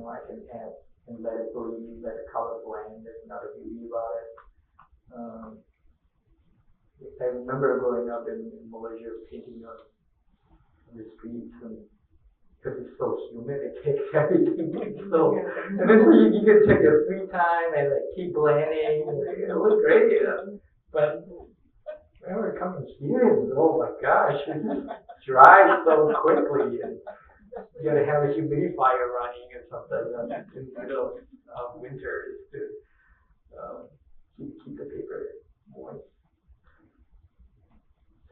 I can add and let it bleed, let the color blend. There's another beauty about it. I remember growing up in Malaysia, painting on the streets, and because it's so humid, it takes everything. So eventually you can take your free time and keep blending. It looks great, but when we're coming here, oh my gosh, it just dries so quickly. And you gotta have a humidifier running or something in the middle of winter to keep the paper moist.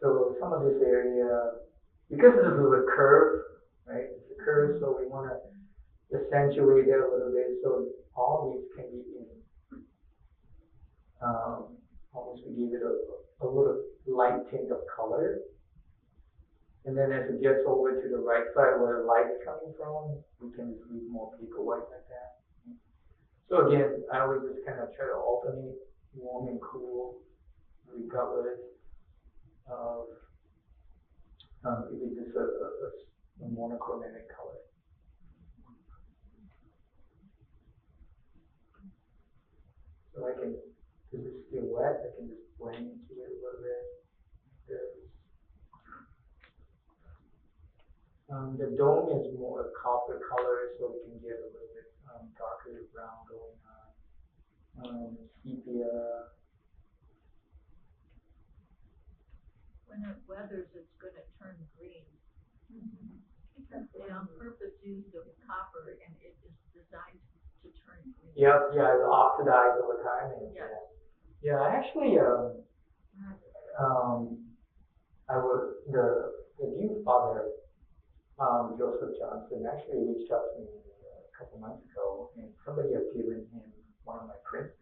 So some of this area, because this is a curve, right? It's a curve, so we want to accentuate it a little bit. So all these can be in. Almost we give it a little light tint of color. And then as it gets over to the right side where the light is coming from, we can just leave more paper white like that. So again, I always just kind of try to alternate warm and cool, regardless of if it's just a monochromatic color. So I can, because it's still wet, I can just blend into it a little bit. The dome is more copper color, so we can get a little bit darker brown going on. Sepia. When it weathers, it's going to turn green. Because they on purpose use the copper, and it is designed to turn green. Yep, yeah, it'll oxidize over time. And, yes. Yeah, actually, I was the new father, Joseph Johnson, actually reached out to me a couple months ago, and somebody had given him one of my prints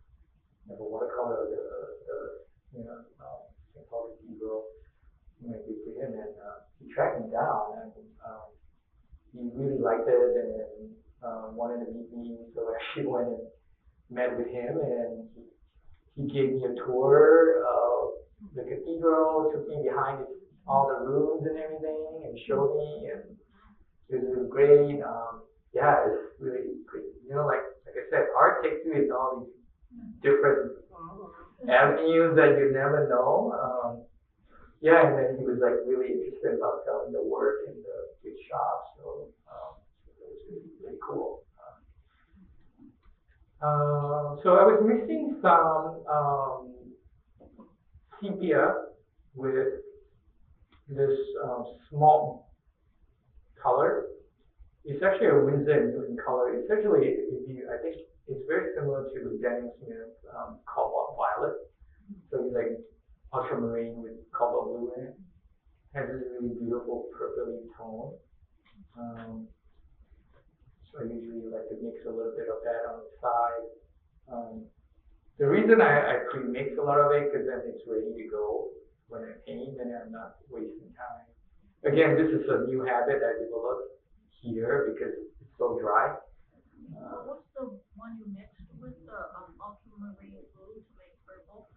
of a watercolor of the you know St. Paul Cathedral. I gave to him, and he tracked me down, and he really liked it, and wanted to meet me. So I actually went and met with him, and he gave me a tour of the cathedral, took me behind all the rooms and everything, and showed me, and it was really great. Yeah, it's really great. You know, like I said, art takes you in all these different avenues that you never know. Yeah, and then he was like really interested about selling the work in the big shop, so it was really cool. So I was mixing some sepia with this small color. It's actually a Winsor and Newton color. Essentially, I think it's very similar to Daniel Smith's cobalt violet. So it's like ultramarine with cobalt blue in it. Has this really beautiful purpley tone. So I usually like to mix a little bit of that on the side. The reason I pre-mix a lot of it because then it's ready to go when I paint, and I'm not wasting time. Again, this is a new habit I developed here because it's so dry. What's the one you mixed with the ultramarine blue to make purple?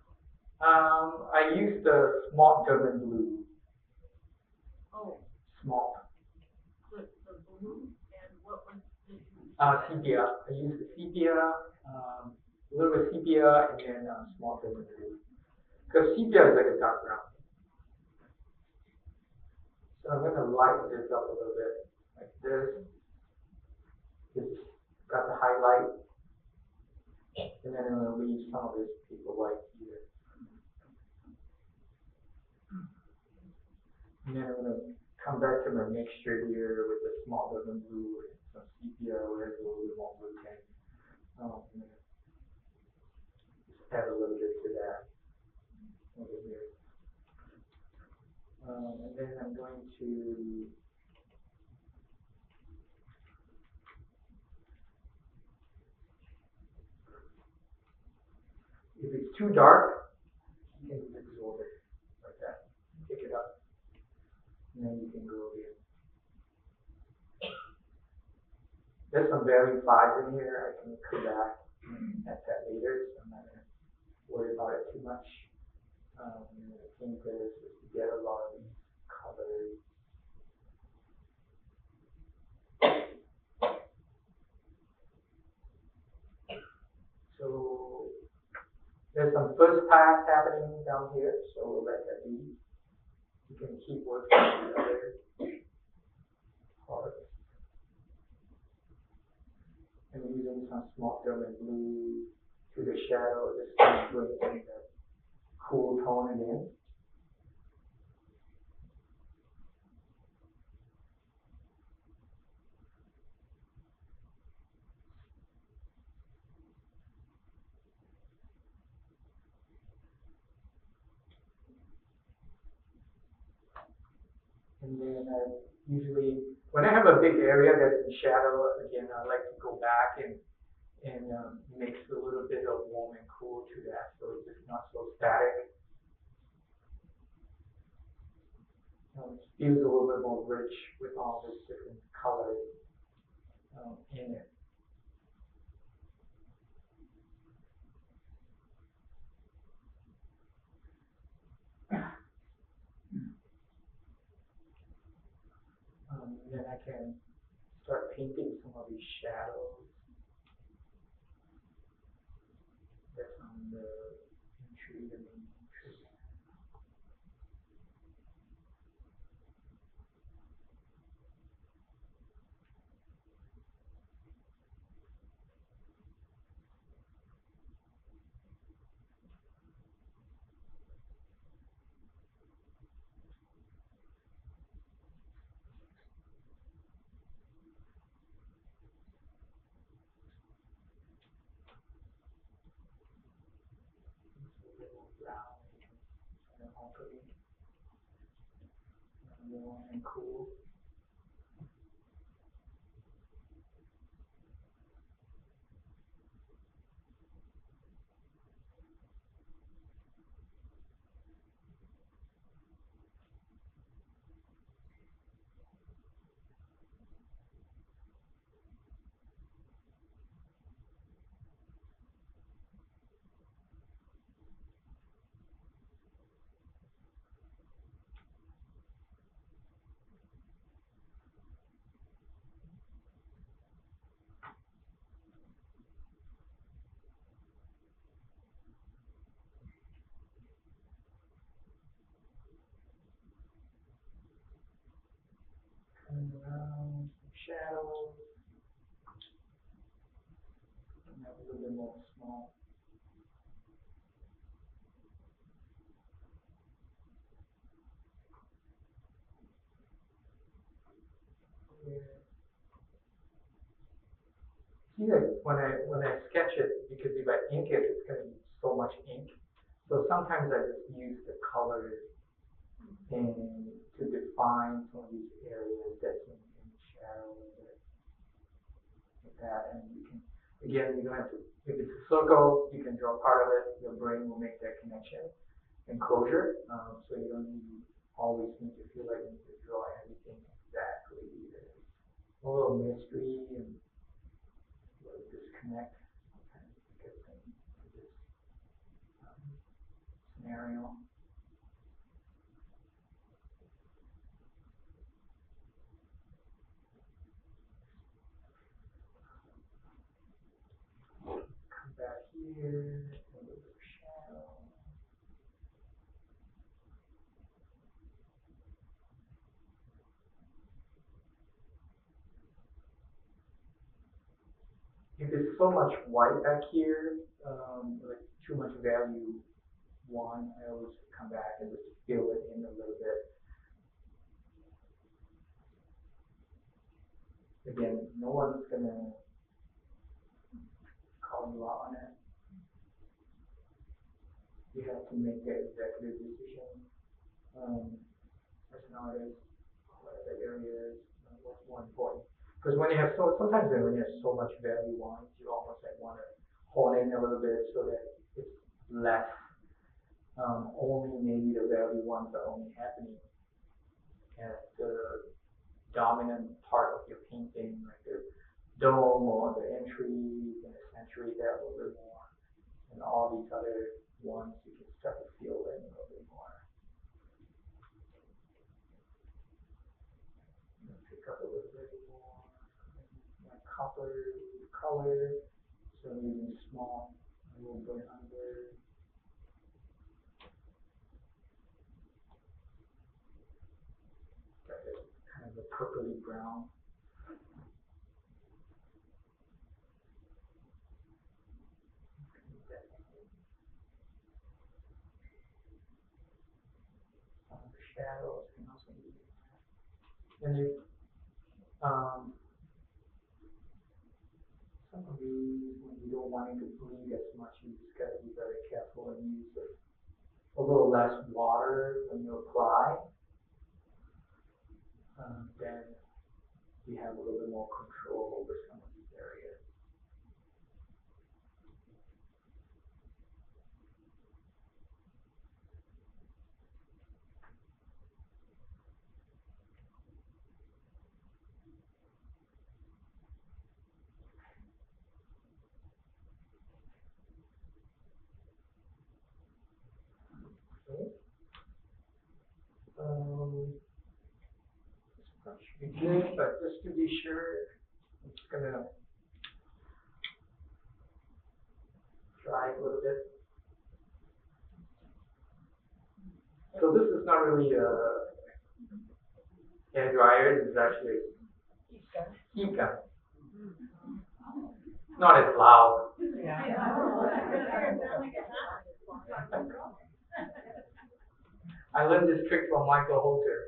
I used the small German blue. Oh, Small. the blue, and what was the? Sepia. I used the sepia, a little bit sepia, and then small German blue. Because sepia is like a dark brown. So I'm going to lighten this up a little bit, like this. It's got the highlight, and then I'm going to leave some of this paper white here. And then I'm going to come back to my mixture here with the small German blue and some sepia where it's a little bit more blue tint. Just add a little bit to that over here. And then I'm going to if it's too dark, you can absorb it like that. Pick it up. And then you can go again. There's some varying fives in here. I can come back at that later, so I'm not going to worry about it too much. I think this is to get a lot of these colors. So there's some first pass happening down here, so we'll let that be. You can keep working on the other parts. I'm using some small German blue to the shadow, just to bring in that cool tone again. And then usually, when I have a big area that's in shadow, again, I like to go back and mix a little bit of warm and cool to that, so it's just not so static. It feels a little bit more rich with all these different colors in it. Then I can start painting some of these shadows. That's on the tree, the main tree. cool. Coming around, some shadows, and have a little bit more small. Yeah. See, like when I sketch it, because if I ink it, it's going to be so much ink. So sometimes I just use the colors and to define some of these areas that's in shadow, like that. And you can, again, you don't have to, if it's a circle, you can draw part of it. Your brain will make that connection and closure. So you don't always need to feel like you need to draw everything exactly. There's a little mystery and a little disconnect sometimes gets into this scenario. Come back here, a little bit of shadow. If there's so much white back here, like too much value one, I always come back and just fill it in a little bit. Again, no one's gonna call you out on it. You have to make that executive decision as an artist, what the area is, what's more important. Because when you have sometimes when you have so much value lines, you almost like want to hone in a little bit so that it's less. Only maybe the value ones are only happening at the dominant part of your painting, like the dome or the entry, you can accentuate that a little bit more. And all these other ones, you can start to feel in a little bit more. Pick up a little bit more, like copper color, so even small, a little bit under. Kind of a purpley brown. Some of the shadows can also be there. And some of these, when you don't want it to bleed as much, you just got to be very careful and use a little less water when you apply. Then you have a little bit more control over some of these areas. Okay. That should be good, but just to be sure, I'm just gonna dry it a little bit. So this is not really a hair dryer, this is actually a heat gun. Not as loud. I learned this trick from Michael Holter.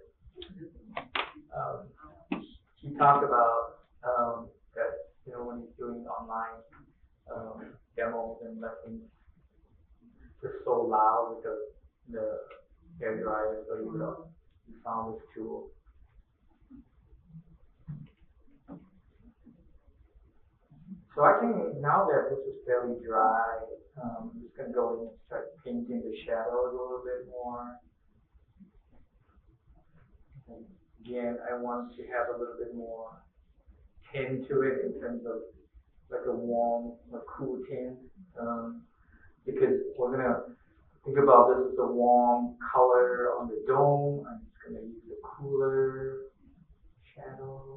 He talked about that, you know, when he's doing online demos and lessons, just so loud with the hair dryer, so he found this tool So I can, now that this is fairly dry, I'm just gonna go in and start painting the shadows a little bit more. And again, I want to have a little bit more tint to it in terms of like a warm, a cool tint. Because we're gonna think about this as a warm color on the dome. I'm just gonna use a cooler shadow.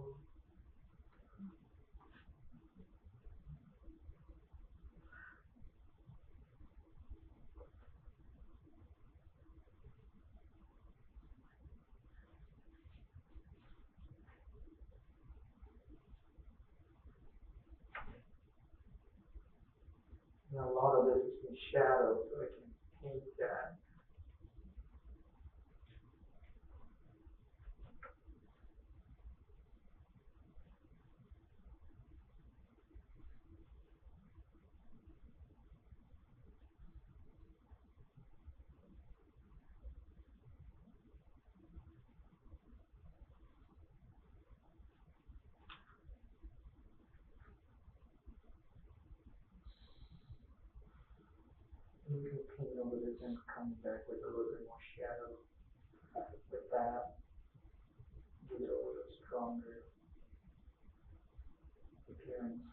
And a lot of this is in shadow, so I can paint that. You can paint over this and come back with a little bit more shadow. With that, give it a little stronger appearance.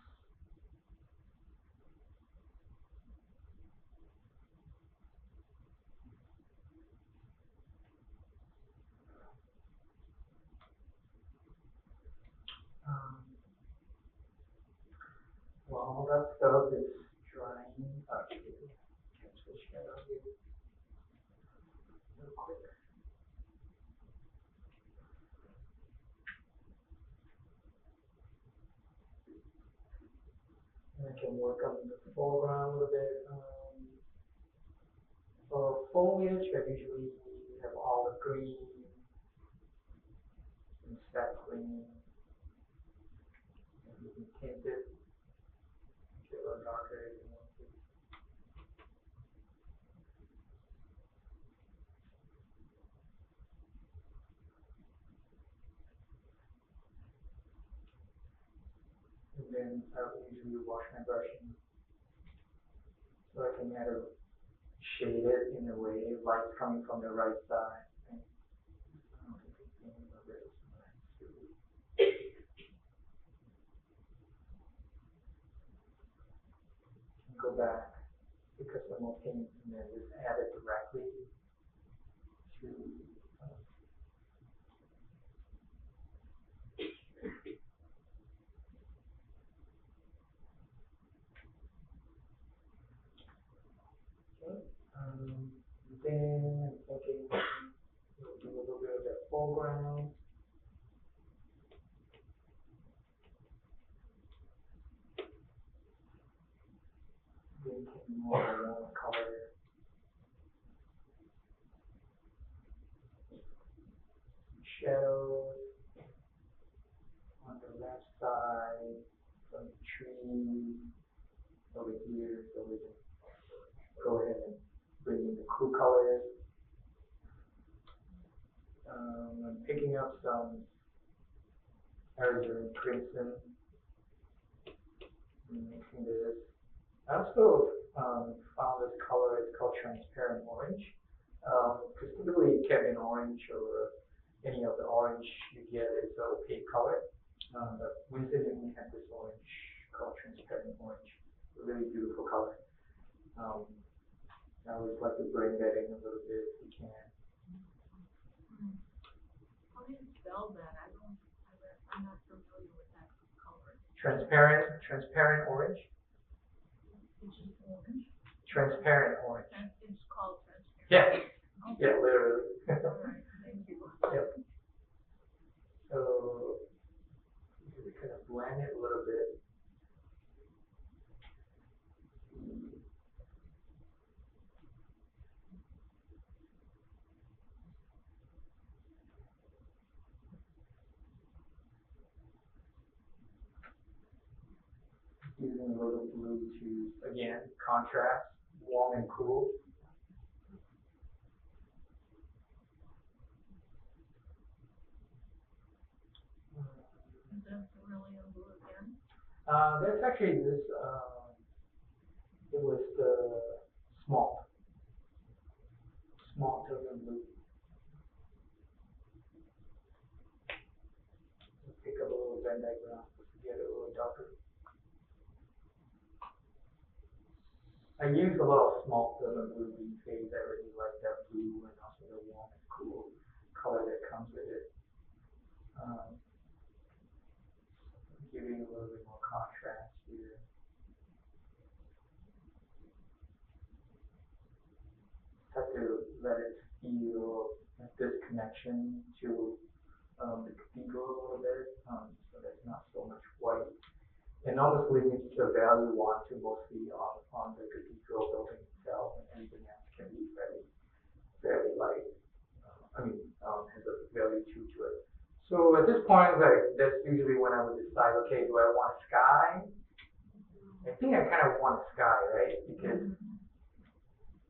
Um, While all that stuff is drying, actually, catch the shadow here real quick. And I can work on the foreground a little bit. For foliage, I usually have olive green and sap green. And you can tint it, make it a little darker if you want to. And then I will usually wash my brushing so I can kind of shade it in a way, light's coming from the right side. And I don't think it's any of this. Go back because the more paint and then just add it directly to then I'm thinking we'll do a little bit of that foreground. Then taking more of a warm color. Shadows on the left side from the tree over here, so we can go ahead and bring in the cool colors. I'm picking up some Arizona crimson and mixing this. I also found this color, it's called transparent orange. Because typically it can be an orange or any of the orange you get is an opaque color. But Winston and we have this orange called transparent orange. A really beautiful color. I always like to bring that in a little bit if you can. How do you spell that? I'm not familiar with that color. Transparent orange. It's just orange. Transparent orange. It's called transparent. Yeah. Okay. Yeah, literally. All right, thank you. Yep. So we kind of blend it a little bit. Using a little blue to, again, contrast, warm and cool. Is that cerulean blue again? That's actually this, it was the small turban blue. Pick up a little Venn diagram to get it a little darker. I use a lot of small turban blue these days. I really like that blue and also the warm and cool color that comes with it. Giving a little bit more contrast here. Have to let it feel like this connection to the cathedral a little bit, so there's not so much white. And honestly, it's the value want to mostly on the cathedral building itself, and everything else can be very light. Has a value to it. So at this point, like that's usually when I would decide, okay, do I want sky? I think I kind of want sky, right? Because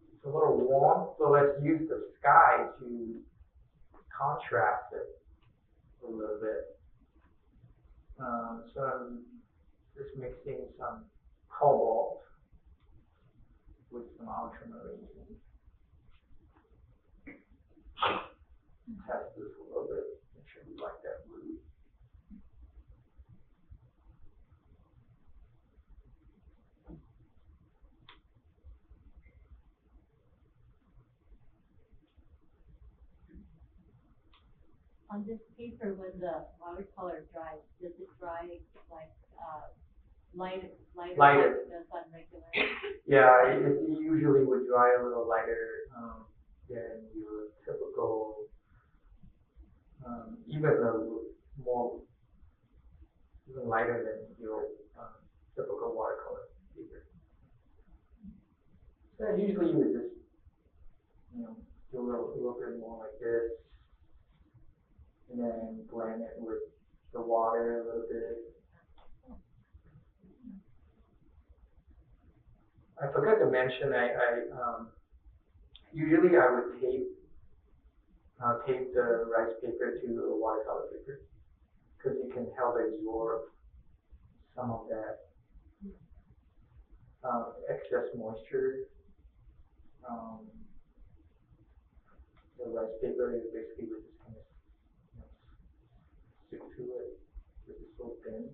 it's a little warm, so let's use the sky to contrast it a little bit. So I'm just mixing some cobalt with some ultramarine. Test this a little bit, make sure you like that blue. On this paper, when the watercolor dries, does it dry like, lighter like Lighter. it does on regular? Yeah, it usually would dry a little lighter than your typical, even lighter than your typical watercolor paper. So usually you would just, do a little bit more like this, and then blend it with the water a little bit. I forgot to mention, usually I would tape the rice paper to a watercolor paper, because it can help absorb some of that excess moisture. The rice paper is basically we're just kind of stick to it because it's so thin.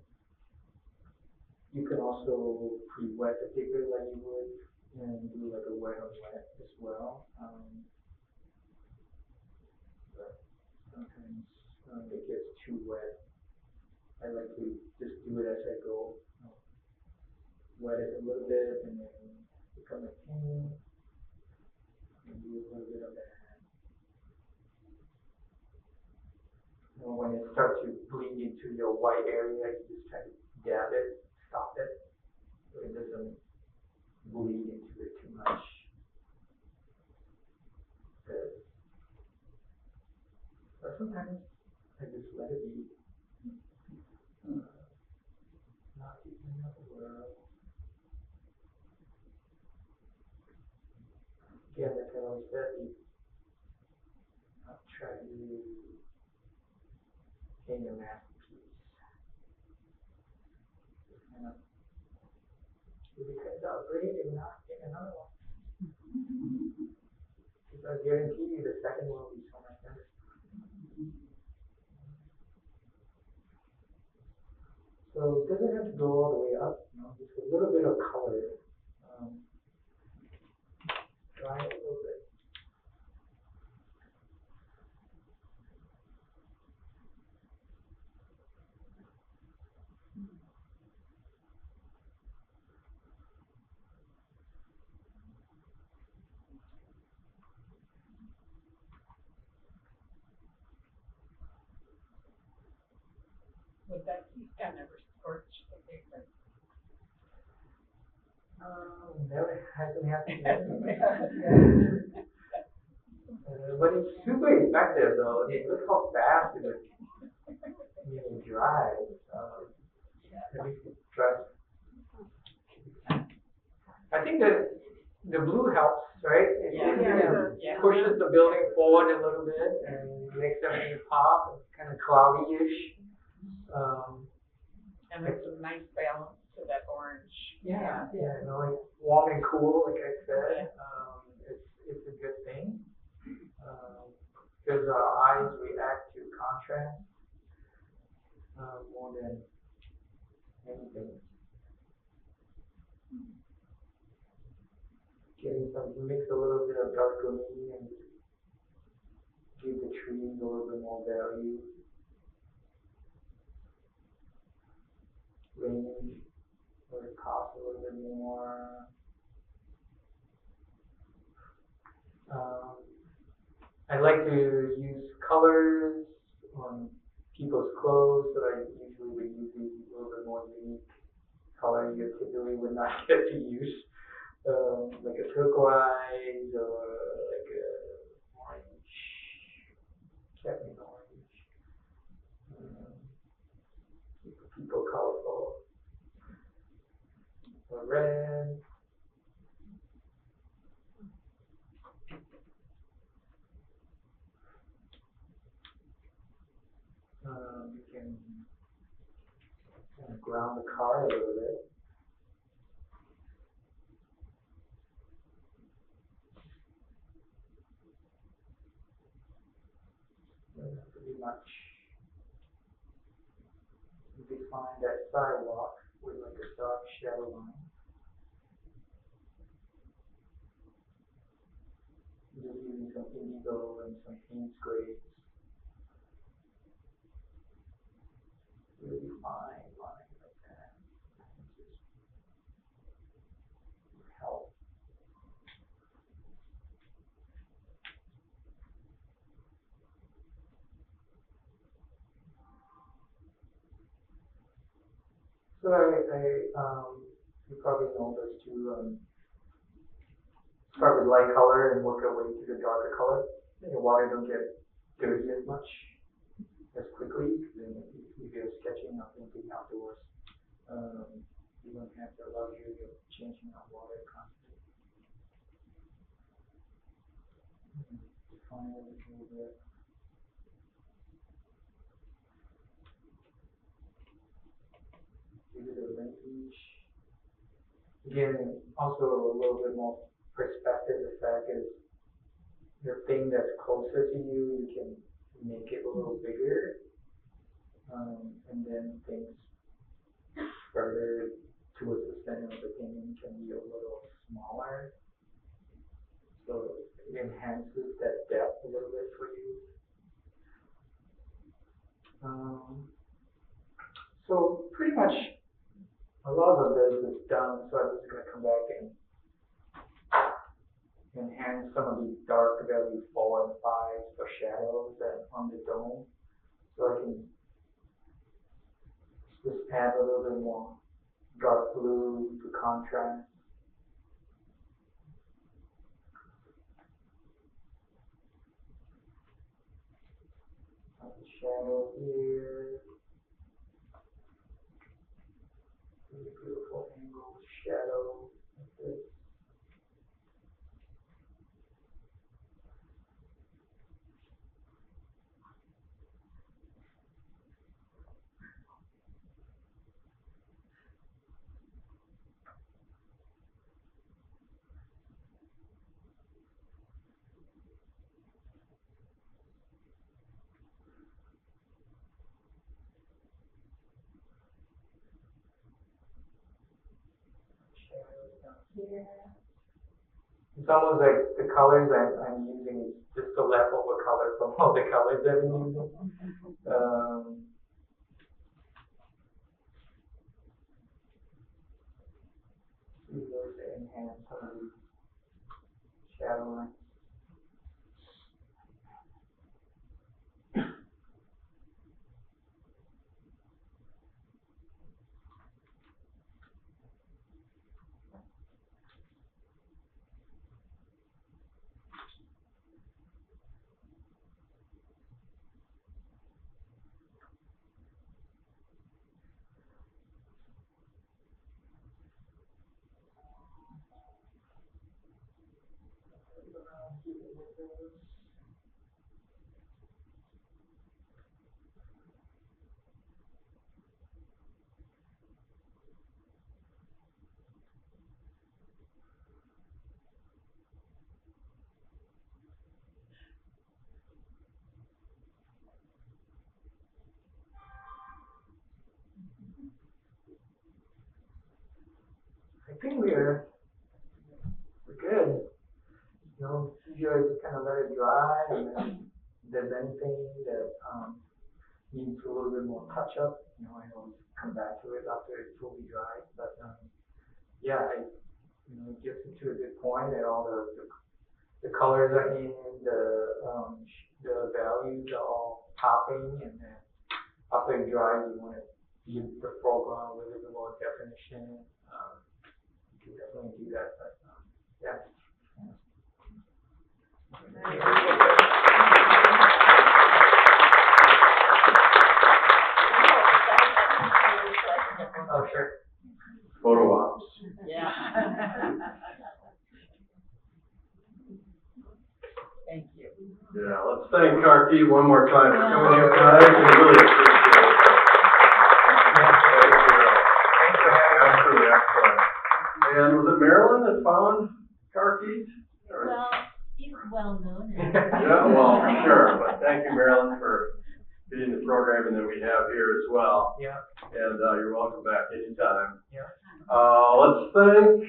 You can also pre-wet the paper like you would and do like a wet on wet as well. But sometimes it gets too wet. I like to just do it as I go. Wet it a little bit and then become a tin and do a little bit of that. When it starts to bleed into your white area, you just try to dab it, stop it, so it doesn't bleed into it too much. But sometimes I just let it be. Not the end of the world. Again, like I always said, I'll try to paint a masterpiece. If it comes out great, if not, get another one. Because I guarantee you the second one will be so much better. So it doesn't have to go all the way up, just a little bit of color. Dry it a little bit. Would that heat gun ever scorch the paper? Never hasn't happened yet. But it's super effective though. I mean, look how fast it dries. At least it dries. I think that the blue helps, right? It pushes the building forward a little bit and makes everything pop. It's kind of cloudy-ish. And it's a nice balance to that orange. Yeah, like warm and cool, like I said, it's a good thing. Because our eyes react to contrast more than anything. Mix a little bit of dark green and give the trees a little bit more value. Range, where it costs a little bit more. I like to use colors on people's clothes, so I usually would use these a little bit more unique color you typically would not get to use. Like a turquoise or like a orange, cadmium orange. Keep people colorful. Or red. You can kind of ground the car a little bit. Pretty much define that sidewalk with like a dark shadow line. Just using some indigo and some paint grades. Really fine line like that. Just help. So you probably know this too. Start with light color and work our way to the darker color. Your water don't get dirty as much as quickly. Then if you're sketching or painting outdoors, you don't have the luxury of changing out water constantly. Define it a little bit. Give it a range. Again, also a little bit more perspective effect is the thing that's closer to you, you can make it a little bigger. And then things further towards the center of the painting can be a little smaller. So it enhances that depth a little bit for you. So pretty much a lot of this is done, so I'm just going to come back and enhance some of these dark value 4 and 5 for shadows that on the dome. So I can just add a little bit more dark blue to contrast. The shadow here. Really beautiful angle shadow like this. Shadows down here. It's almost like the colors I'm using is just the leftover color from all the colors I've been using. Use those to enhance some of these shadow lines. think we're good. You know, usually just kind of let it dry, and then if there's anything that needs a little bit more touch up, you know, I always come back to it after it's fully dry. But yeah, it gets into a good point, and all the colors are in, the values are all popping, and then after it dries, you want to give the foreground a little bit more definition. You can definitely do that, but yeah. Oh, sure. Photo ops. Yeah. Thank you. Yeah, let's thank Kar-Keat one more time for coming here tonight. We really appreciate it. Thanks for having me. Absolutely excellent. And was it Marilyn that found Kar-Keat? Well, he's well known. Yeah, well, sure, but thank you, Marilyn, for being the programming that we have here as well. Yeah. And you're welcome back anytime. Yeah. Let's thank